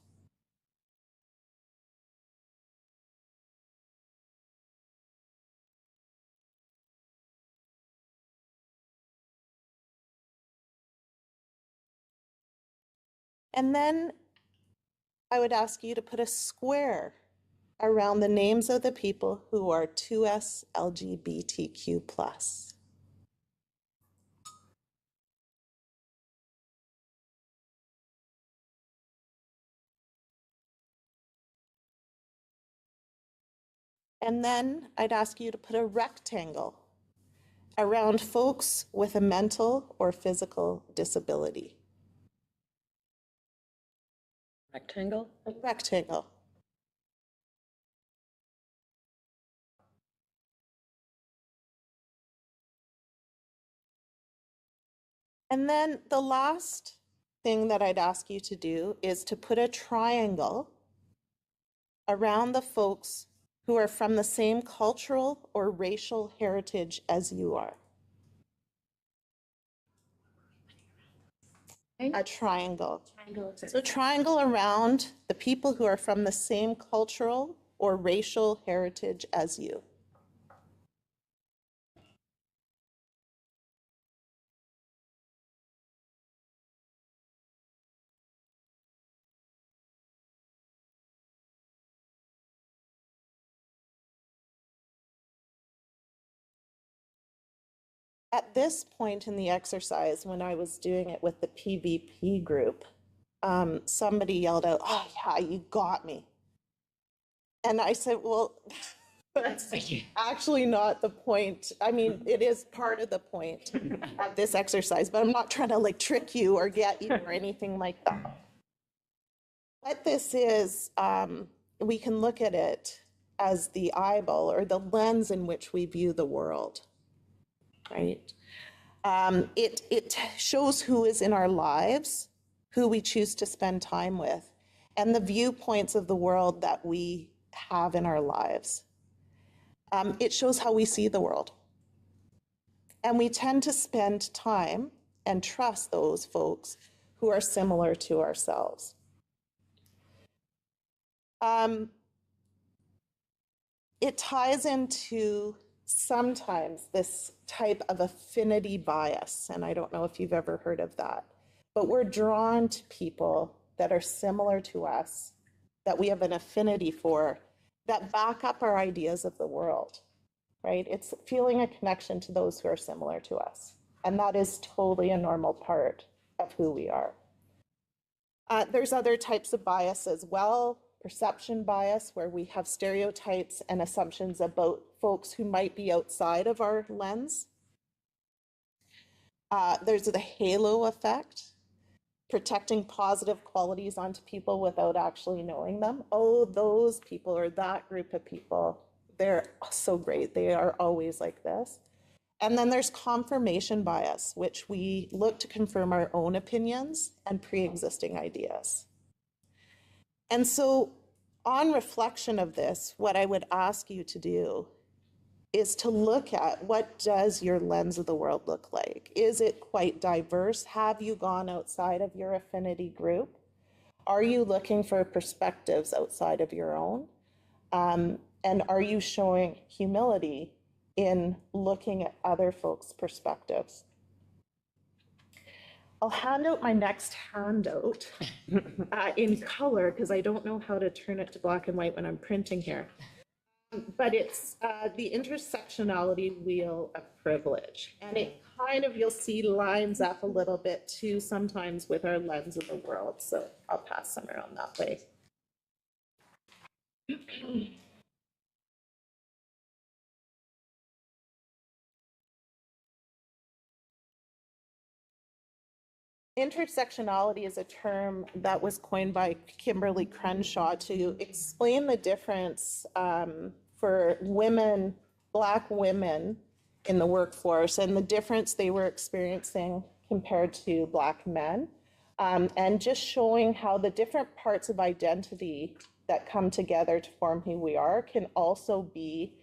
And then I would ask you to put a square around the names of the people who are 2S LGBTQ+. And then I'd ask you to put a rectangle around folks with a mental or physical disability. Rectangle? A rectangle. And then the last thing that I'd ask you to do is to put a triangle around the folks who are from the same cultural or racial heritage as you are. A triangle. So triangle around the people who are from the same cultural or racial heritage as you. At this point in the exercise, when I was doing it with the PVP group, somebody yelled out, "Oh yeah, you got me." And I said, well, that's actually not the point. I mean, it is part of the point of this exercise, but I'm not trying to like trick you or get you or anything like that. What this is, we can look at it as the eyeball or the lens in which we view the world. Right? It shows who is in our lives, who we choose to spend time with, and the viewpoints of the world that we have in our lives. It shows how we see the world. And we tend to spend time and trust those folks who are similar to ourselves. It ties into sometimes this type of affinity bias, and I don't know if you've ever heard of that, but we're drawn to people that are similar to us, that we have an affinity for, that back up our ideas of the world, right? It's feeling a connection to those who are similar to us, and that is totally a normal part of who we are. There's other types of bias as well. Perception bias, where we have stereotypes and assumptions about folks who might be outside of our lens. There's the halo effect, projecting positive qualities onto people without actually knowing them. Oh, those people or that group of people, they're so great. They are always like this. And then there's confirmation bias, which we look to confirm our own opinions and pre-existing ideas. And so on reflection of this, what I would ask you to do is to look at what does your lens of the world look like? Is it quite diverse? Have you gone outside of your affinity group? Are you looking for perspectives outside of your own? And are you showing humility in looking at other folks' perspectives? I'll hand out my next handout in color because I don't know how to turn it to black and white when I'm printing here. But it's the intersectionality wheel of privilege. And it kind of, you'll see, lines up a little bit too sometimes with our lens of the world. So I'll pass some around that way. Intersectionality is a term that was coined by Kimberly Crenshaw to explain the difference for women, Black women in the workforce, and the difference they were experiencing compared to Black men, and just showing how the different parts of identity that come together to form who we are can also be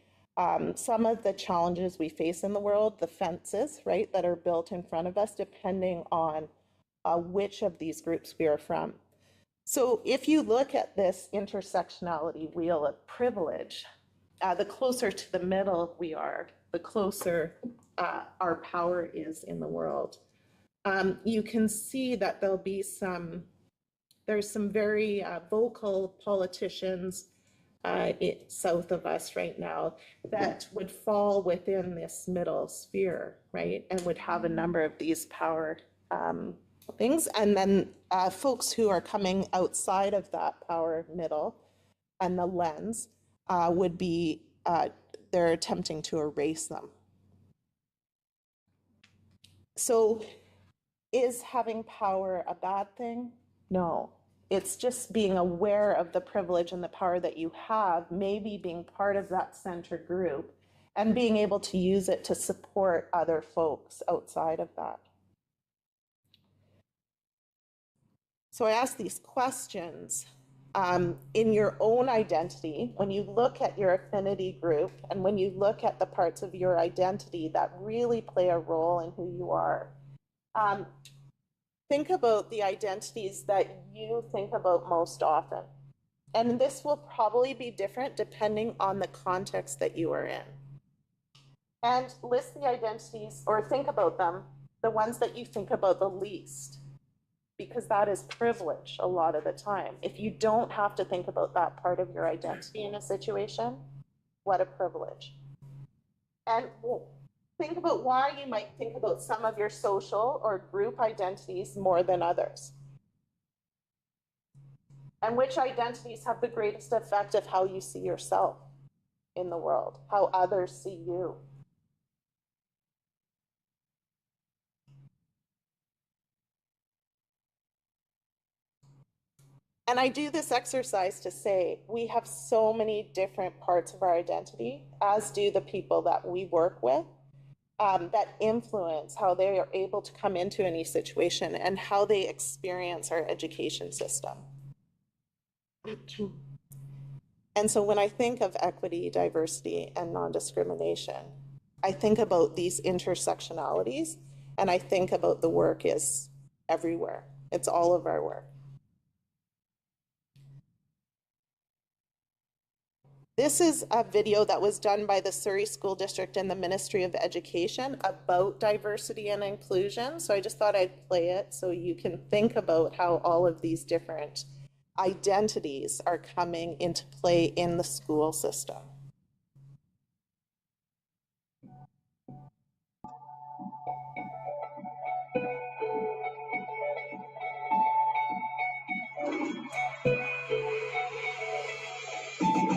some of the challenges we face in the world, the fences, right, that are built in front of us, depending on which of these groups we are from. So if you look at this intersectionality wheel of privilege, the closer to the middle we are, the closer our power is in the world. You can see that there's some very vocal politicians south of us right now that would fall within this middle sphere, right, and would have a number of these power things. And then folks who are coming outside of that power middle and the lens would be, they're attempting to erase them. So is having power a bad thing? No. It's just being aware of the privilege and the power that you have, maybe being part of that center group and being able to use it to support other folks outside of that. So I ask these questions in your own identity, when you look at your affinity group and when you look at the parts of your identity that really play a role in who you are. Think about the identities that you think about most often. And this will probably be different depending on the context that you are in. And list the identities, or think about them, the ones that you think about the least, because that is privilege a lot of the time. If you don't have to think about that part of your identity in a situation, what a privilege. And think about why you might think about some of your social or group identities more than others. And which identities have the greatest effect of how you see yourself in the world, how others see you. And I do this exercise to say we have so many different parts of our identity, as do the people that we work with, that influence how they are able to come into any situation and how they experience our education system. And so when I think of equity, diversity, and non-discrimination, I think about these intersectionalities, and I think about the work is everywhere. It's all of our work. This is a video that was done by the Surrey School District and the Ministry of Education about diversity and inclusion. So I just thought I'd play it so you can think about how all of these different identities are coming into play in the school system.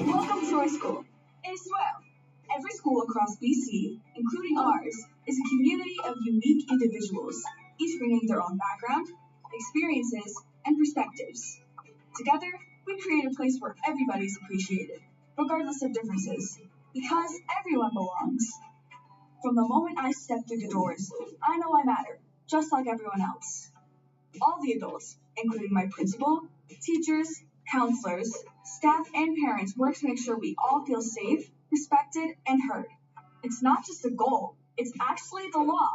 Welcome to our school. It is well. Every school across BC, including ours, is a community of unique individuals, each bringing their own background, experiences, and perspectives. Together, we create a place where everybody's appreciated, regardless of differences, because everyone belongs. From the moment I step through the doors, I know I matter, just like everyone else. All the adults, including my principal, teachers, counselors, staff, and parents work to make sure we all feel safe, respected, and heard. It's not just a goal, it's actually the law.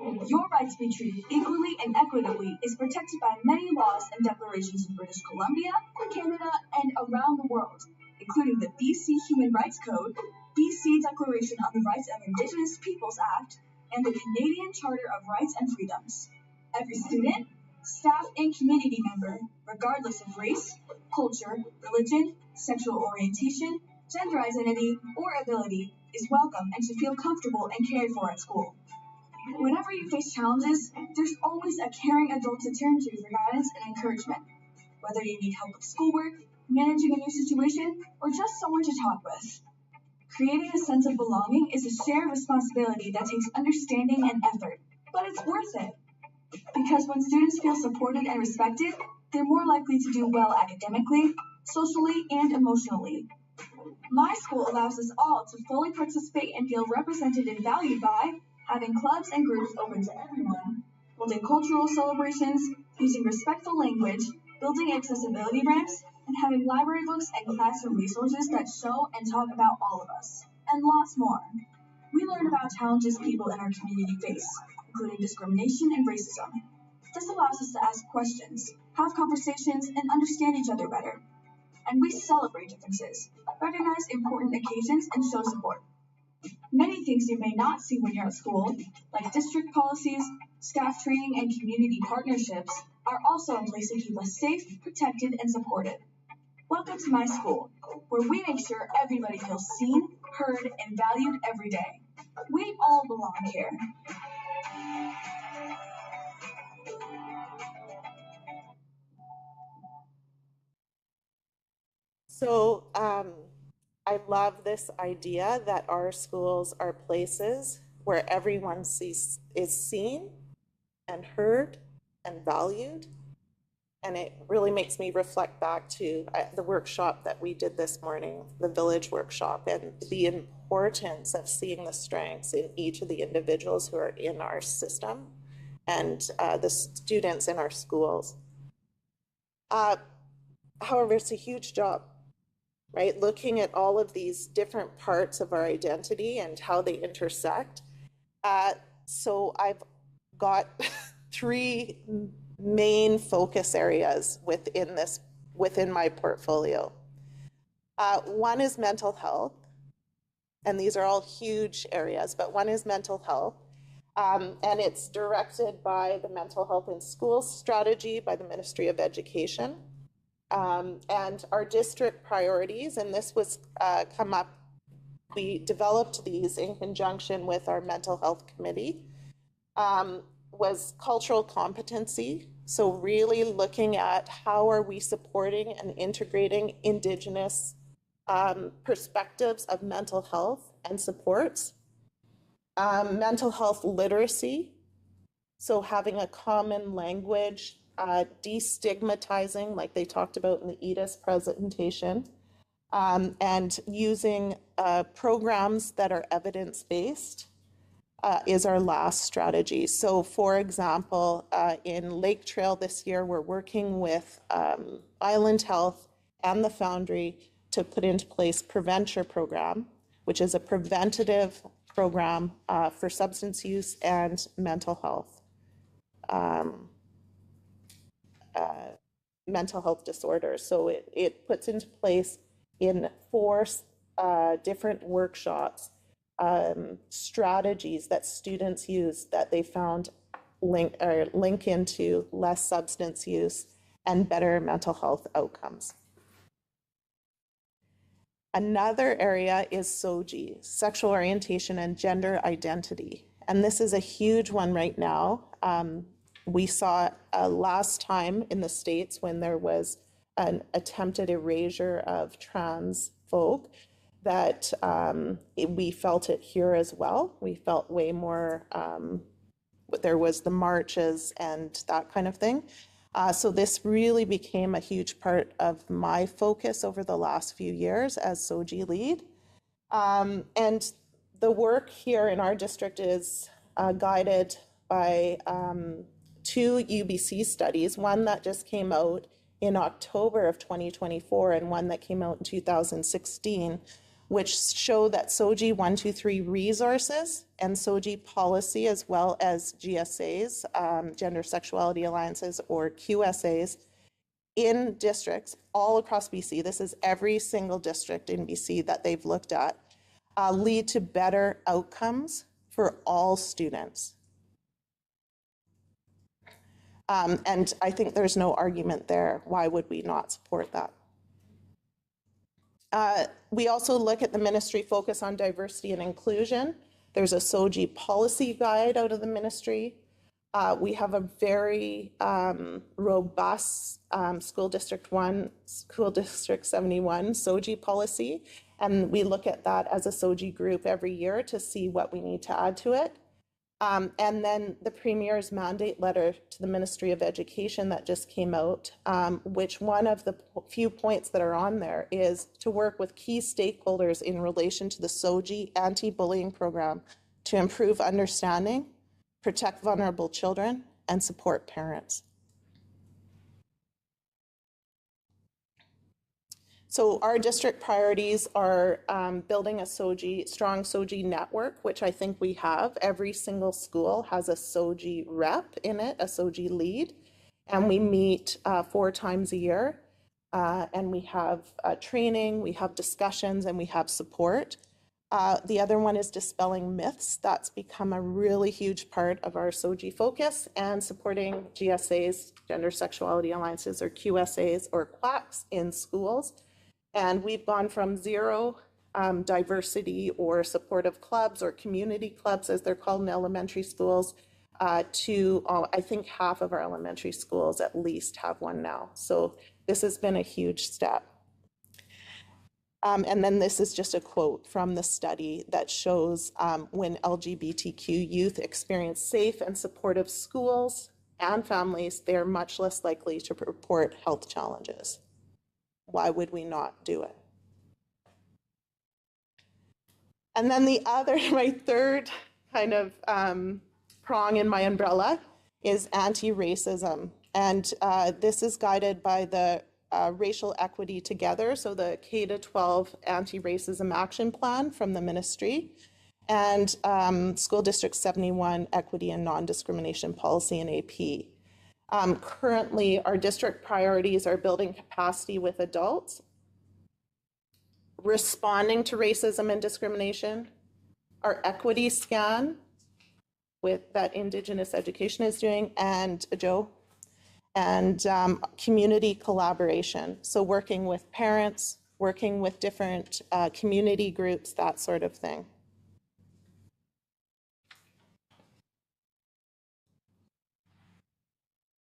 Your right to be treated equally and equitably is protected by many laws and declarations in British Columbia, Canada, and around the world, including the BC Human Rights Code, BC Declaration on the Rights of Indigenous Peoples Act, and the Canadian Charter of Rights and Freedoms. Every student, staff, and community member, regardless of race, culture, religion, sexual orientation, gender identity, or ability, is welcome and should feel comfortable and cared for at school. Whenever you face challenges, there's always a caring adult to turn to for guidance and encouragement. Whether you need help with schoolwork, managing a new situation, or just someone to talk with. Creating a sense of belonging is a shared responsibility that takes understanding and effort, but it's worth it. Because when students feel supported and respected, they're more likely to do well academically, socially, and emotionally. My school allows us all to fully participate and feel represented and valued by having clubs and groups open to everyone, holding cultural celebrations, using respectful language, building accessibility ramps, and having library books and classroom resources that show and talk about all of us, and lots more. We learn about challenges people in our community face, including discrimination and racism. This allows us to ask questions, have conversations, and understand each other better. And we celebrate differences, recognize important occasions, and show support. Many things you may not see when you're at school, like district policies, staff training, and community partnerships, are also in place to keep us safe, protected, and supported. Welcome to my school, where we make sure everybody feels seen, heard, and valued every day. We all belong here. So I love this idea that our schools are places where everyone is seen and heard and valued. And it really makes me reflect back to the workshop that we did this morning, the village workshop, and the importance of seeing the strengths in each of the individuals who are in our system and the students in our schools. However, it's a huge job, right? Looking at all of these different parts of our identity and how they intersect. So I've got three main focus areas within my portfolio. One is mental health, and these are all huge areas, but one is mental health. And it's directed by the Mental Health in Schools strategy by the Ministry of Education. And our district priorities, and this was come up, we developed these in conjunction with our mental health committee, was cultural competency. So really looking at how are we supporting and integrating Indigenous perspectives of mental health and supports. Mental health literacy, so having a common language, destigmatizing, like they talked about in the EDIS presentation, and using programs that are evidence-based is our last strategy. So for example, in Lake Trail this year, we're working with Island Health and the Foundry to put into place Preventure program, which is a preventative program for substance use and mental health. Mental health disorders. So it puts into place in 4 different workshops strategies that students use that they found link into less substance use and better mental health outcomes. Another area is SOGI, sexual orientation and gender identity. And this is a huge one right now. We saw last time in the States when there was an attempted erasure of trans folk that we felt it here as well. We felt way more, there was the marches and that kind of thing. So this really became a huge part of my focus over the last few years as SOGI lead. And the work here in our district is guided by 2 UBC studies, one that just came out in October of 2024 and one that came out in 2016, which show that SOGI 123 resources and SOGI policy, as well as GSAs, Gender Sexuality Alliances, or QSAs, in districts all across BC, this is every single district in BC that they've looked at, lead to better outcomes for all students. And I think there's no argument there. Why would we not support that? We also look at the ministry focus on diversity and inclusion. There's a SOGI policy guide out of the ministry. We have a very robust School District 1, School District 71 SOGI policy, and we look at that as a SOGI group every year to see what we need to add to it. And then the Premier's mandate letter to the Ministry of Education that just came out, which one of the few points that are on there is to work with key stakeholders in relation to the SOGI anti-bullying program to improve understanding, protect vulnerable children, and support parents. So our district priorities are building a strong SOGI network, which I think we have. Every single school has a SOGI rep in it, a SOGI lead, and we meet 4 times a year. And we have training, we have discussions, and we have support. The other one is dispelling myths. That's become a really huge part of our SOGI focus, and supporting GSAs, Gender Sexuality Alliances, or QSAs, or QACs in schools. And we've gone from 0 diversity or supportive clubs or community clubs, as they're called in elementary schools, to I think half of our elementary schools at least have one now. So this has been a huge step. And then this is just a quote from the study that shows when LGBTQ youth experience safe and supportive schools and families, they're much less likely to report health challenges. Why would we not do it? And then the other, my third kind of prong in my umbrella is anti-racism. And this is guided by the Racial Equity Together, so the K-12 Anti-Racism Action Plan from the ministry, and School District 71 Equity and Non-Discrimination Policy in AP. Currently, our district priorities are building capacity with adults, responding to racism and discrimination, our equity scan that Indigenous Education is doing, and Joe, and community collaboration. So working with parents, working with different community groups, that sort of thing.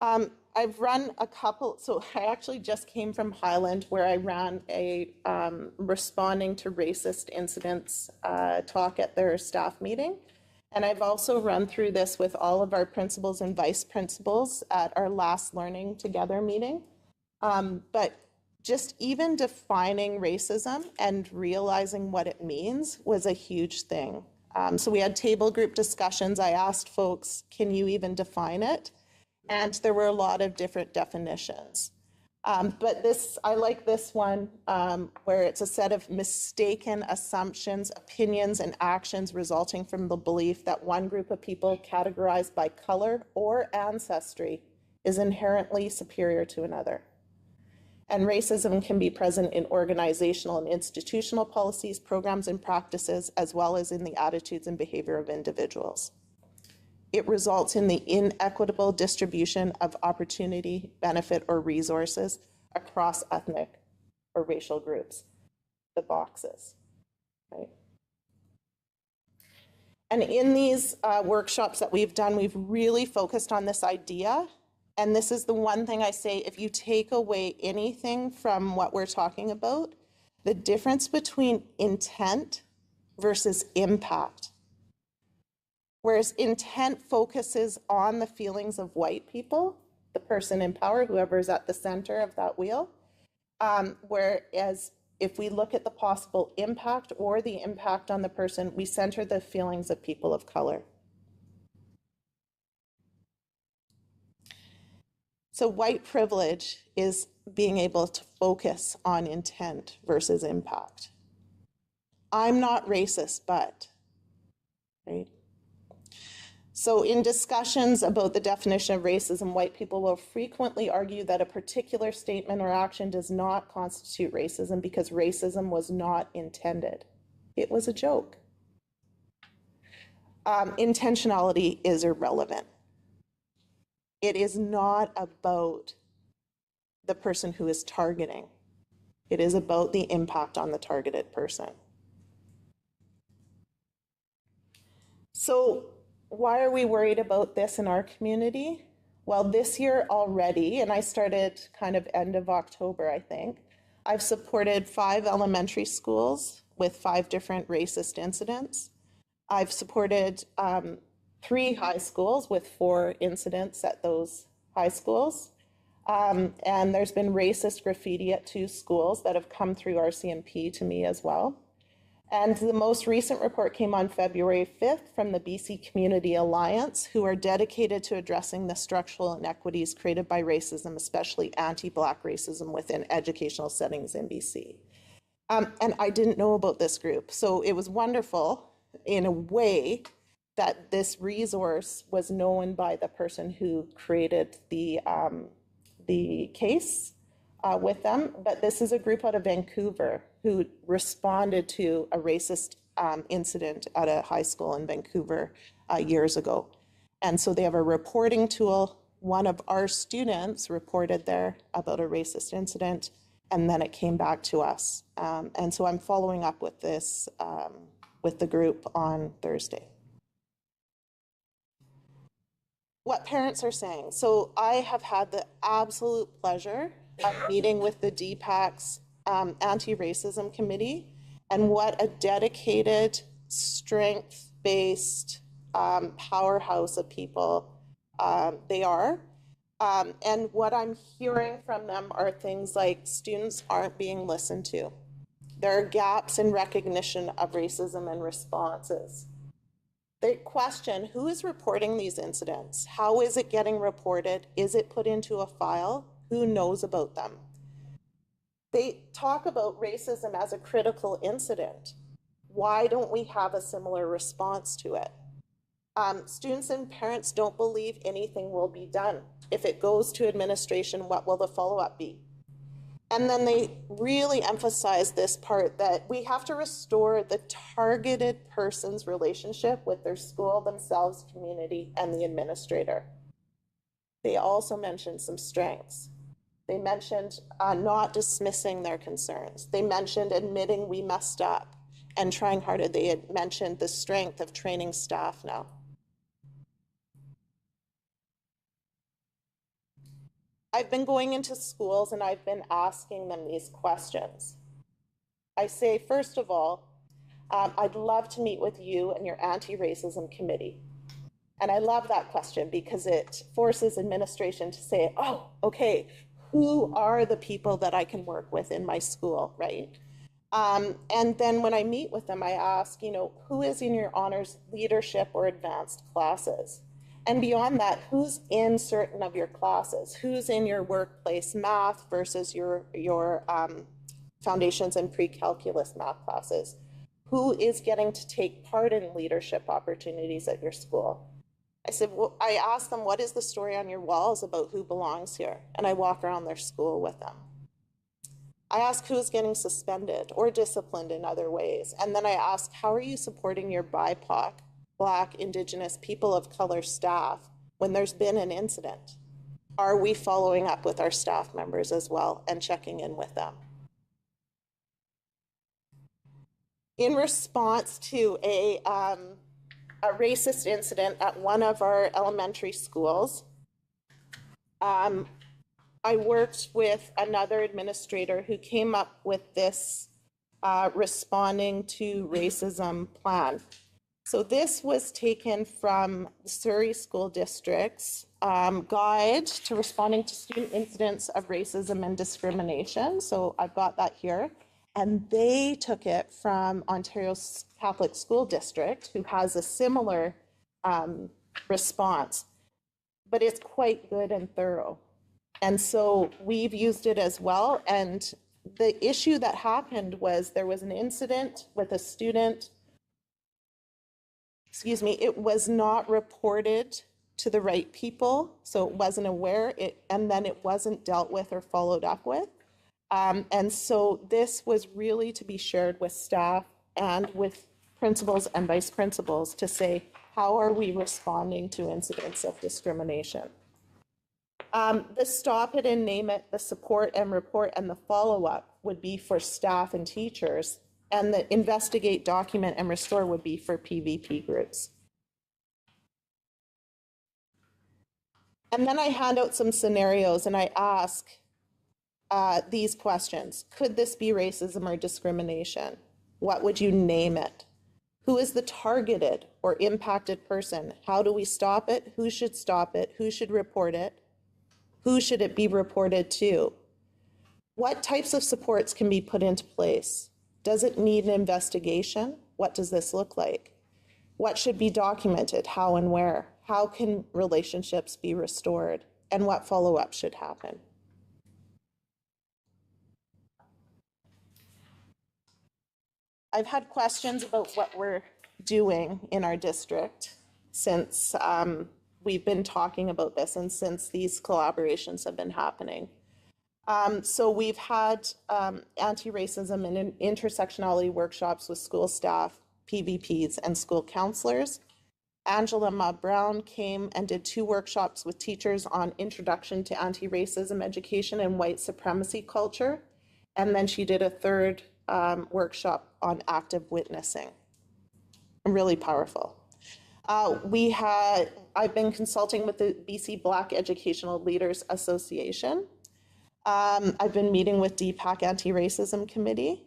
I've run a couple, so I actually just came from Highland, where I ran a responding to racist incidents talk at their staff meeting. And I've also run through this with all of our principals and vice principals at our last Learning Together meeting. But just even defining racism and realizing what it means was a huge thing. So we had table group discussions. I asked folks, can you even define it? And there were a lot of different definitions. But I like this one, where it's a set of mistaken assumptions, opinions, and actions resulting from the belief that one group of people categorized by color or ancestry is inherently superior to another. And racism can be present in organizational and institutional policies, programs, and practices, as well as in the attitudes and behavior of individuals. It results in the inequitable distribution of opportunity, benefit, or resources across ethnic or racial groups, the boxes, right? And in these workshops that we've done, we've really focused on this idea. And this is the one thing I say, if you take away anything from what we're talking about, the difference between intent versus impact. Whereas intent focuses on the feelings of white people, the person in power, whoever's at the center of that wheel. Whereas if we look at the possible impact or the impact on the person, we center the feelings of people of color. So white privilege is being able to focus on intent versus impact. I'm not racist, but, right? So in discussions about the definition of racism, white people will frequently argue that a particular statement or action does not constitute racism because racism was not intended. It was a joke. Intentionality is irrelevant. It is not about the person who is targeting. It is about the impact on the targeted person. So why are we worried about this in our community? Well, this year already, and I started kind of end of October, I think, I've supported 5 elementary schools with 5 different racist incidents. I've supported 3 high schools with 4 incidents at those high schools. And there's been racist graffiti at 2 schools that have come through RCMP to me as well. And the most recent report came on February 5th from the BC Community Alliance, who are dedicated to addressing the structural inequities created by racism, especially anti-Black racism within educational settings in BC. And I didn't know about this group. So it was wonderful in a way that this resource was known by the person who created the case with them. But this is a group out of Vancouver who responded to a racist incident at a high school in Vancouver years ago. And so they have a reporting tool. One of our students reported there about a racist incident, and then it came back to us. And so I'm following up with this with the group on Thursday. What parents are saying. So I have had the absolute pleasure of meeting with the DPAC's anti-racism committee, and what a dedicated, strength-based powerhouse of people they are. And what I'm hearing from them are things like students aren't being listened to. There are gaps in recognition of racism and responses. They question who is reporting these incidents? How is it getting reported? Is it put into a file? Who knows about them? They talk about racism as a critical incident. Why don't we have a similar response to it? Students and parents don't believe anything will be done. If it goes to administration, what will the follow-up be? And then they really emphasize this part that we have to restore the targeted person's relationship with their school, themselves, community, and the administrator. They also mentioned some strengths. They mentioned not dismissing their concerns. They mentioned admitting we messed up and trying harder. They had mentioned the strength of training staff now. I've been going into schools and I've been asking them these questions. I say, first of all, I'd love to meet with you and your anti-racism committee. And I love that question because it forces administration to say, oh, okay, who are the people that I can work with in my school, right? And then when I meet with them, I ask, who is in your honors leadership or advanced classes? And beyond that, who's in certain of your classes? Who's in your workplace math versus your foundations and pre-calculus math classes? Who is getting to take part in leadership opportunities at your school? I said, well, I asked them, what is the story on your walls about who belongs here? And I walk around their school with them. I ask who's getting suspended or disciplined in other ways. And then I ask, how are you supporting your BIPOC, Black, Indigenous, people of color staff when there's been an incident? Are we following up with our staff members as well and checking in with them? In response to a racist incident at one of our elementary schools, I worked with another administrator who came up with this responding to racism plan. So this was taken from the Surrey School District's guide to responding to student incidents of racism and discrimination. So I've got that here. And they took it from Ontario's Catholic School District, who has a similar response, but it's quite good and thorough. And so we've used it as well. And the issue that happened was there was an incident with a student. Excuse me, it was not reported to the right people, so it wasn't aware, and then it wasn't dealt with or followed up with. And so this was really to be shared with staff and with principals and vice principals to say, how are we responding to incidents of discrimination? The stop it and name it, the support and report, and the follow-up would be for staff and teachers, and the investigate, document, and restore would be for PVP groups. And then I hand out some scenarios and I ask these questions. Could this be racism or discrimination? What would you name it? Who is the targeted or impacted person? How do we stop it? Who should stop it? Who should report it? Who should it be reported to? What types of supports can be put into place? Does it need an investigation? What does this look like? What should be documented? How and where? How can relationships be restored? And what follow-up should happen? I've had questions about what we're doing in our district since we've been talking about this and since these collaborations have been happening. So we've had anti-racism and intersectionality workshops with school staff, PVPs, and school counselors. Angela Ma Brown came and did 2 workshops with teachers on introduction to anti-racism education and white supremacy culture. And then she did a 3rd workshop on active witnessing. Really powerful. I've been consulting with the BC Black Educational Leaders Association. I've been meeting with DPAC Anti-Racism Committee,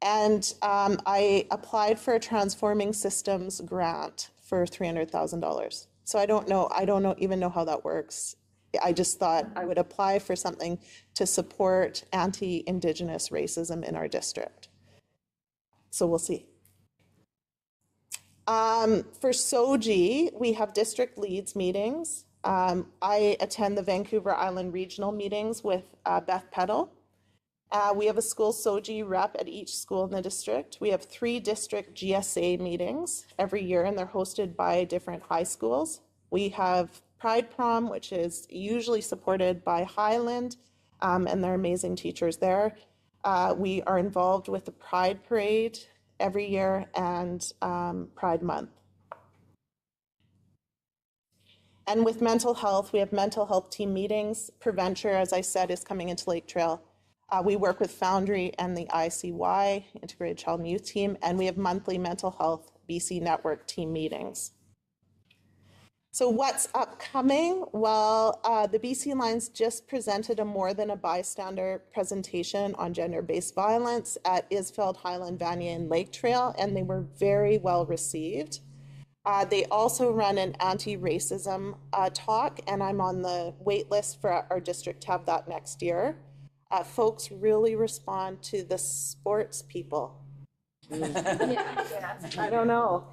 and I applied for a Transforming Systems grant for $300,000. So I don't even know how that works. I just thought I would apply for something to support anti-Indigenous racism in our district. So we'll see. For SOGI, we have district leads meetings. I attend the Vancouver Island regional meetings with Beth Peddle. We have a school SOGI rep at each school in the district. We have 3 district GSA meetings every year, and they're hosted by different high schools. We have Pride Prom, which is usually supported by Highland, and they're amazing teachers there. We are involved with the Pride Parade every year and Pride Month. And with mental health, we have mental health team meetings. Preventure, as I said, is coming into Lake Trail. We work with Foundry and the ICY, Integrated Child and Youth Team, and we have monthly mental health BC Network team meetings. So what's upcoming? Well, the BC Lions just presented a More Than a Bystander presentation on gender-based violence at Isfeld, Highland, Vanier, and Lake Trail, and they were very well received. They also run an anti-racism talk, and I'm on the wait list for our district to have that next year. Folks really respond to the sports people. I don't know.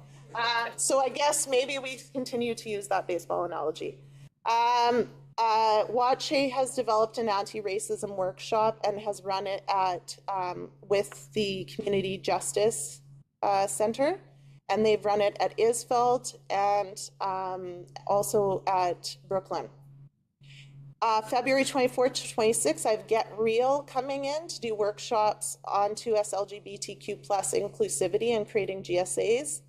So I guess maybe we continue to use that baseball analogy. WACHE has developed an anti-racism workshop and has run it at with the Community Justice Center, and they've run it at Isfeld and also at Brooklyn. February 24th to 26th, I have Get Real coming in to do workshops on 2S LGBTQ+ inclusivity and creating GSAs.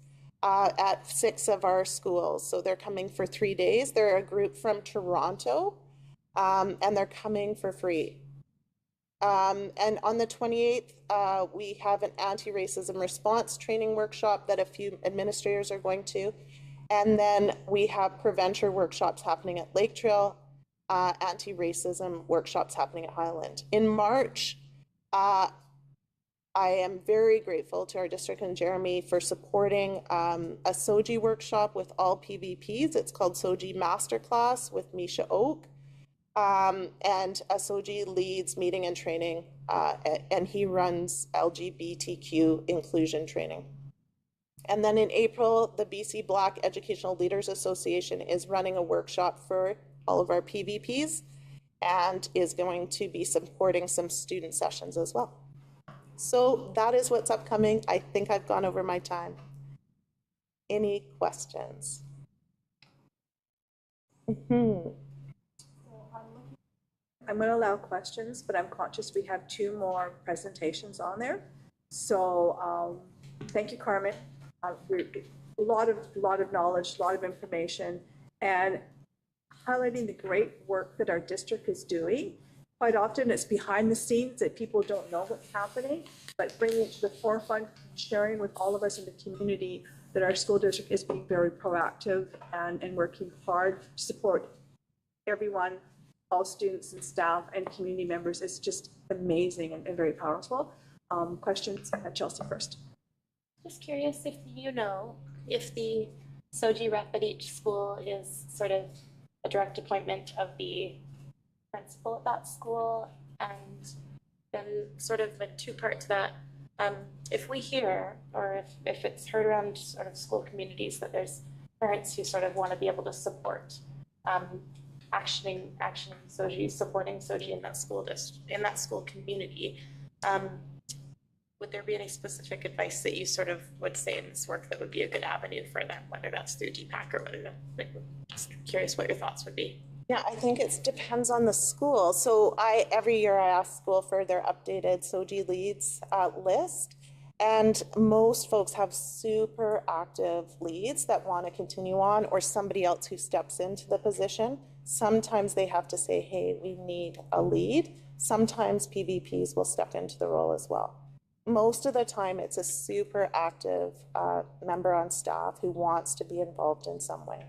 At 6 of our schools. So they're coming for 3 days. They're a group from Toronto, and they're coming for free. And on the 28th, we have an anti-racism response training workshop that a few administrators are going to. And then we have prevention workshops happening at Lake Trail, anti-racism workshops happening at Highland. In March, I am very grateful to our district and Jeremy for supporting a SOGI workshop with all PVPs. It's called SOGI Masterclass with Misha Oak. And a SOGI leads meeting and training, and he runs LGBTQ inclusion training. And then in April, the BC Black Educational Leaders Association is running a workshop for all of our PVPs. and is going to be supporting some student sessions as well. So that is what's upcoming. I think I've gone over my time. Any questions? I'm going to allow questions, but I'm conscious we have 2 more presentations on there. So thank you, Carmen. A lot of knowledge, a lot of information, and highlighting the great work that our district is doing. Quite often it's behind the scenes that people don't know what's happening, but bringing it to the forefront, sharing with all of us in the community that our school district is being very proactive and working hard to support everyone, all students and staff and community members. Is just amazing and very powerful. Questions? Chelsea first. Just curious if you know if the SOGI rep at each school is sort of a direct appointment of the principal at that school, and then sort of a 2-part to that. If we hear, or if it's heard around sort of school communities that there's parents who sort of want to be able to support actioning SOGI, supporting SOGI in that school community, would there be any specific advice that you sort of would say in this work that would be a good avenue for them, whether that's through DPAC or whether that, just curious what your thoughts would be. Yeah, I think it depends on the school. So every year I ask school for their updated SOGI leads list. And most folks have super active leads that want to continue on, or somebody else who steps into the position. Sometimes they have to say, hey, we need a lead. Sometimes PVPs will step into the role as well. Most of the time, it's a super active member on staff who wants to be involved in some way.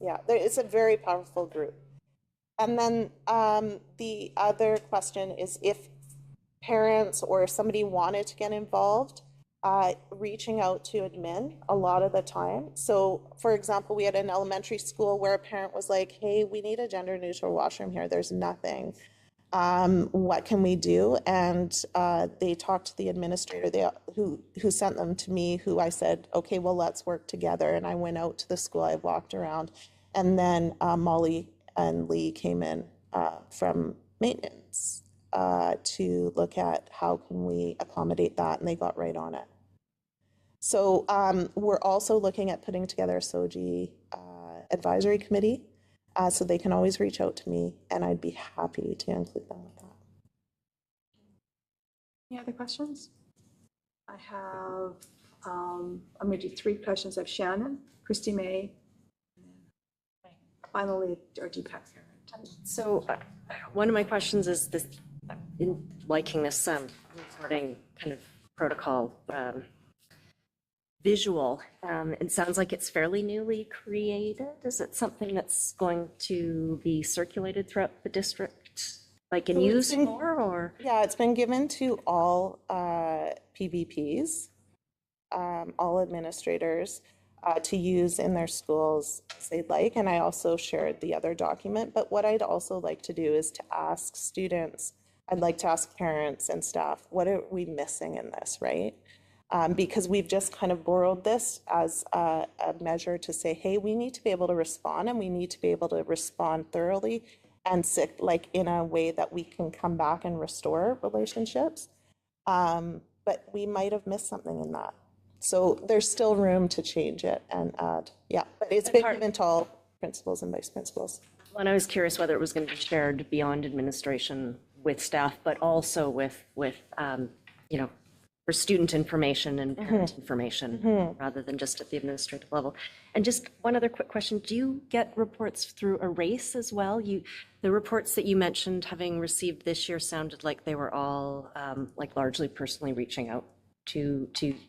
Yeah, it's a very powerful group. And then the other question is if parents or somebody wanted to get involved, reaching out to admin a lot of the time. So for example, we had an elementary school where a parent was like, hey, we need a gender neutral washroom here. There's nothing. What can we do? And they talked to the administrator who sent them to me, who I said, okay, well, let's work together. And I went out to the school, I walked around, and then Molly and Lee came in from maintenance to look at how can we accommodate that, and they got right on it. So we're also looking at putting together a SOGI advisory committee. So they can always reach out to me, and I'd be happy to include them with that. Any other questions? I have, I'm going to do 3 questions. I have Shannon, Christy May, and then finally our DPAC parent. So one of my questions is this, in liking this reporting kind of protocol visual, it sounds like it's fairly newly created. Is it something that's going to be circulated throughout the district, like in use more, or? Yeah, it's been given to all PVPs, all administrators to use in their schools as they'd like. And I also shared the other document. But what I'd also like to do is to ask students, I'd like to ask parents and staff, what are we missing in this, right? Because we've just kind of borrowed this as a measure to say, hey, we need to be able to respond, and we need to be able to respond thoroughly and in a way that we can come back and restore relationships. But we might have missed something in that. So there's still room to change it and add. Yeah, but it's been given to all principals and vice principals. Well, and I was curious whether it was going to be shared beyond administration with staff, but also with for student information and parent information, rather than just at the administrative level. And just one other quick question, do you get reports through Erase as well? The reports that you mentioned having received this year sounded like they were all largely personally reaching out to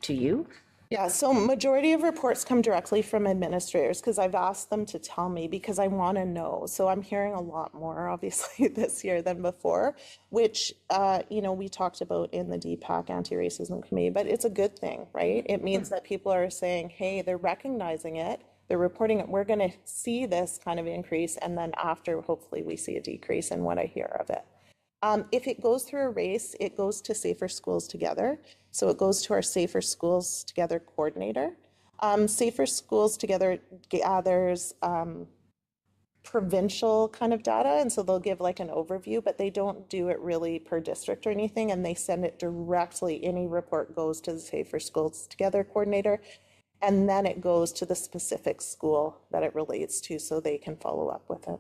you? Yeah, so majority of reports come directly from administrators because I've asked them to tell me because I want to know. So I'm hearing a lot more, obviously, this year than before, which, we talked about in the DPAC anti-racism committee, but it's a good thing, right? It means that people are saying, hey, they're recognizing it, they're reporting it, we're going to see this kind of increase, and then after, hopefully, we see a decrease in what I hear of it. If it goes through Erase, it goes to Safer Schools Together. So it goes to our Safer Schools Together coordinator. Safer Schools Together gathers provincial kind of data, and so they'll give like an overview, but they don't do it really per district or anything, and they send it directly. Any report goes to the Safer Schools Together coordinator, and then it goes to the specific school that it relates to, so they can follow up with it.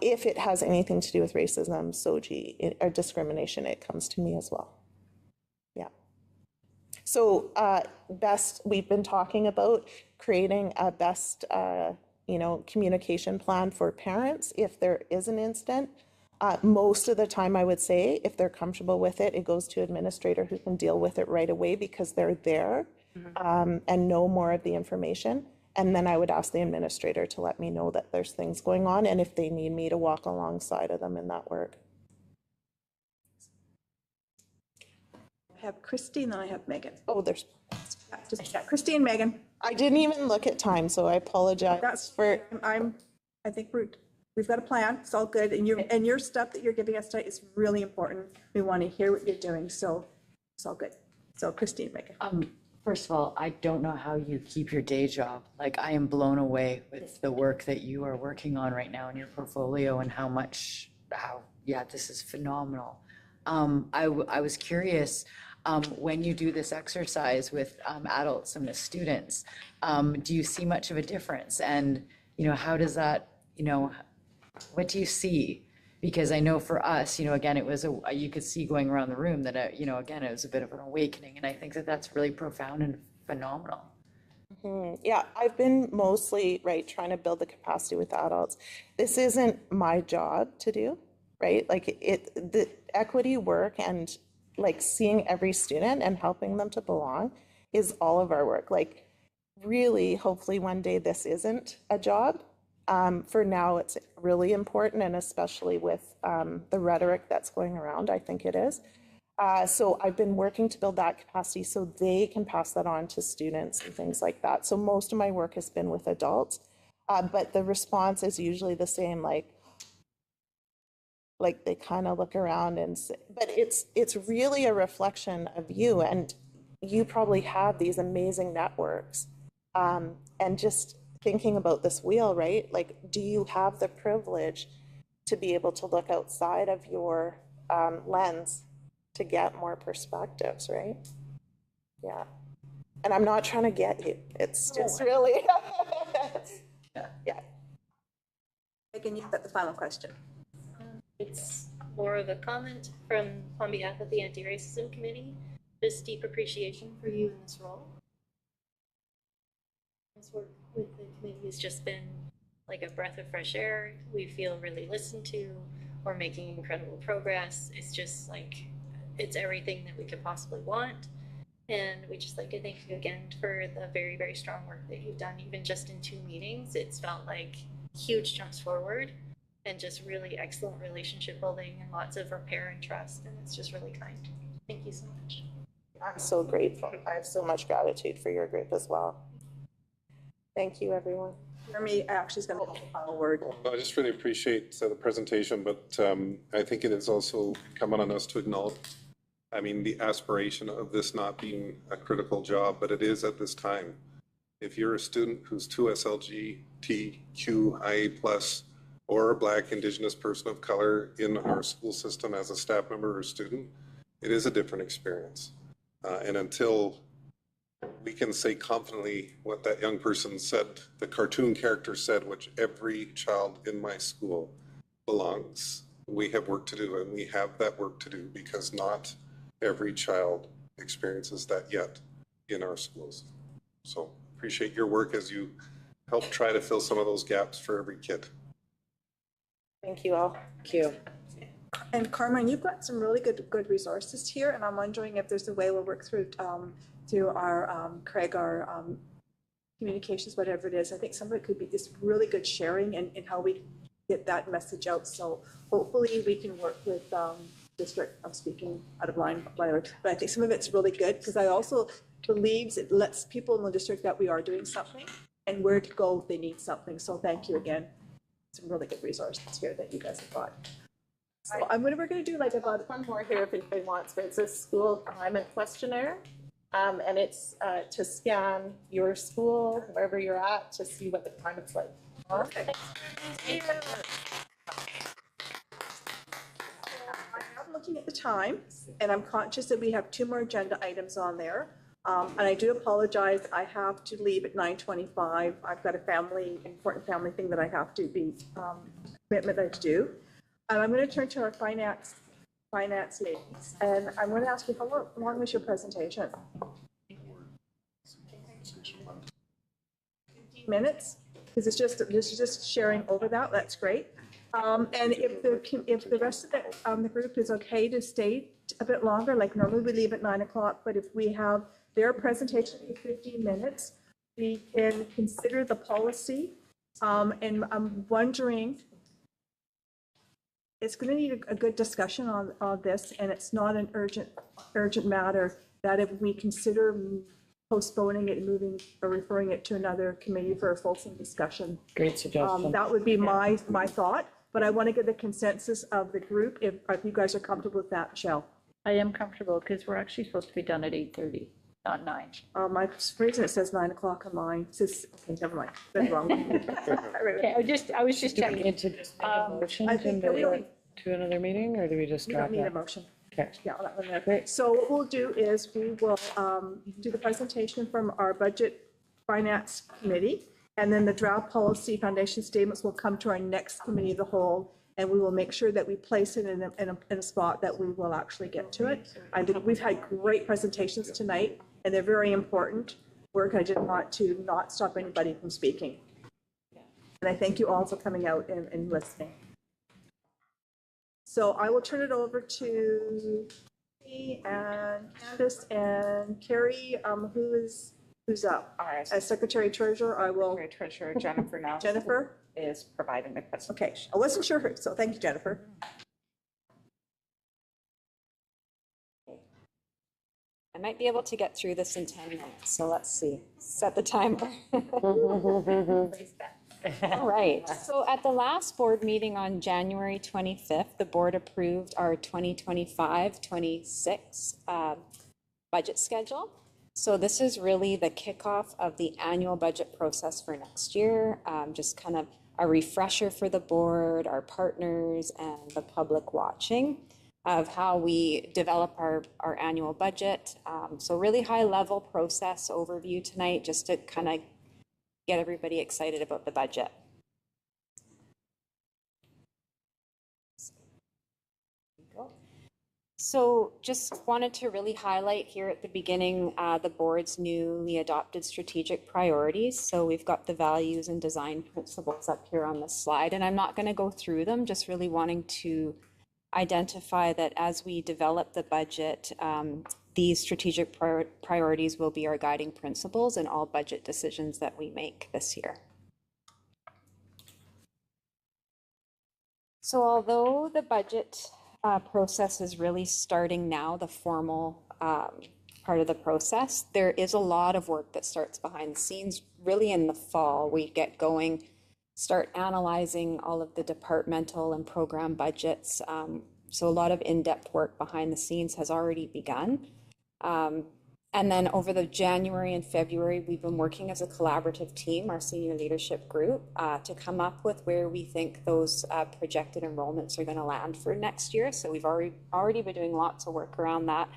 If it has anything to do with racism, SOGI, or discrimination, it comes to me as well. Yeah. So we've been talking about creating a best communication plan for parents if there is an incident. Most of the time, I would say, if they're comfortable with it, it goes to administrator who can deal with it right away because they're there and know more of the information. And then I would ask the administrator to let me know that there's things going on and if they need me to walk alongside of them in that work. I have Christy and then I have Megan. Oh, there's just Christy and Megan. I didn't even look at time, so I apologize. That's for. I think we've got a plan. It's all good, and your stuff that you're giving us tonight is really important. We want to hear what you're doing, so it's all good. So Christy and Megan. First of all, I don't know how you keep your day job. Like, I am blown away with the work that you are working on right now in your portfolio and this is phenomenal. I was curious, when you do this exercise with adults and the students, do you see much of a difference? And, how does that, what do you see? Because I know for us, again, it was you could see going around the room that, again, it was a bit of an awakening. And I think that that's really profound and phenomenal. Mm-hmm. Yeah, I've been mostly, trying to build the capacity with adults. This isn't my job to do, right? Like the equity work and like seeing every student and helping them to belong is all of our work. Like really, hopefully one day this isn't a job. For now, it's really important, and especially with the rhetoric that's going around, I think it is. So I've been working to build that capacity so they can pass that on to students and things like that. So most of my work has been with adults, but the response is usually the same, like they kind of look around and say, but it's really a reflection of you, and you probably have these amazing networks, and just thinking about this wheel, right? Like, do you have the privilege to be able to look outside of your lens to get more perspectives, right? Yeah. And I'm not trying to get you. It's just really, yeah. Megan, you've got the final question. It's more of a comment on behalf of the Anti-Racism Committee. Just deep appreciation for you in this role. This work with the committee has just been like a breath of fresh air. We feel really listened to. We're making incredible progress. It's just like, it's everything that we could possibly want. And we just like to thank you again for the very, very strong work that you've done, even just in 2 meetings. It's felt like huge jumps forward and just really excellent relationship building and lots of repair and trust. And it's just really kind. Thank you so much. I'm so grateful. I have so much gratitude for your group as well. Thank you, everyone. Jeremy actually is going to have the final word. I just really appreciate the presentation, but I think it is also incumbent on us to acknowledge, the aspiration of this not being a critical job, but it is at this time. If you're a student who's 2 SLGBTQIA+, or a Black, Indigenous person of color in our school system as a staff member or student, it is a different experience. And until we can say confidently what that young person said, the cartoon character said, which every child in my school belongs, we have work to do, and we have that work to do because not every child experiences that yet in our schools. So appreciate your work as you help try to fill some of those gaps for every kid. Thank you all. Thank you. And Carmen, you've got some really good resources here, and I'm wondering if there's a way we'll work through our Craig, our communications, whatever it is. I think some of it could be just really good sharing in how we get that message out. So hopefully we can work with district. I'm speaking out of line, whatever. But I think some of it's really good because I also believe it lets people in the district that we are doing something and where to go if they need something. So thank you again. Some really good resources here that you guys have brought. So we're going to do like about one more here if anybody wants, but it's a school climate questionnaire. And it's to scan your school, wherever you're at, to see what the climate's like. Perfect. I'm looking at the time, and I'm conscious that we have 2 more agenda items on there. And I do apologize, I have to leave at 9:25. I've got a important family thing that I have to be, commitment I do. And I'm going to turn to our finance ladies, and I'm going to ask you, how long was your presentation? 15 minutes? Because this is just sharing over that, that's great. And if the rest of the group is okay to stay a bit longer, like normally we leave at 9 o'clock, but if we have their presentation for 15 minutes, we can consider the policy. And I'm wondering, it's going to need a good discussion on this, and it's not an urgent matter, that if we consider postponing it and moving or referring it to another committee for a fulsome discussion. Great suggestion. That would be my thought, but I want to get the consensus of the group, if you guys are comfortable with that, Michelle. I am comfortable because we're actually supposed to be done at 8:30, not 9. My reason it says 9 o'clock on mine, it says, okay, never mind, that's wrong. Okay, I was just Do we checking. need to just make a motion I think that we don't- to another meeting, or do we just We drop don't need a that? motion. Okay. Yeah, that one there. So what we'll do is we will do the presentation from our Budget Finance Committee, and then the draft policy foundation statements will come to our next committee of the whole, and we will make sure that we place it in a spot that we will actually get to it. I think we've had great presentations tonight, and they're very important work. I did want to not stop anybody from speaking. And I thank you all for coming out and listening. So I will turn it over to me and Candace and Carrie, who's up? As Secretary Treasurer, I will. Secretary Treasurer Jennifer now. Jennifer? Is providing the presentation. Okay, I wasn't sure who, so thank you, Jennifer. I might be able to get through this in 10 minutes, so let's see. Set the timer. All right, so at the last board meeting on January 25th, the board approved our 2025-26 budget schedule. So this is really the kickoff of the annual budget process for next year, just kind of a refresher for the board, our partners, and the public watching of how we develop our annual budget. So really high-level process overview tonight, just to kind of get everybody excited about the budget. So just wanted to really highlight here at the beginning the board's newly adopted strategic priorities. So we've got the values and design principles up here on the slide, and I'm not going to go through them, just really wanting to identify that as we develop the budget, these strategic priorities will be our guiding principles in all budget decisions that we make this year. So although the budget process is really starting now, the formal part of the process, there is a lot of work that starts behind the scenes. Really in the fall, we get going, start analyzing all of the departmental and program budgets. So a lot of in-depth work behind the scenes has already begun. And then over the January and February, we've been working as a collaborative team, our senior leadership group, to come up with where we think those projected enrollments are going to land for next year. So we've already been doing lots of work around that.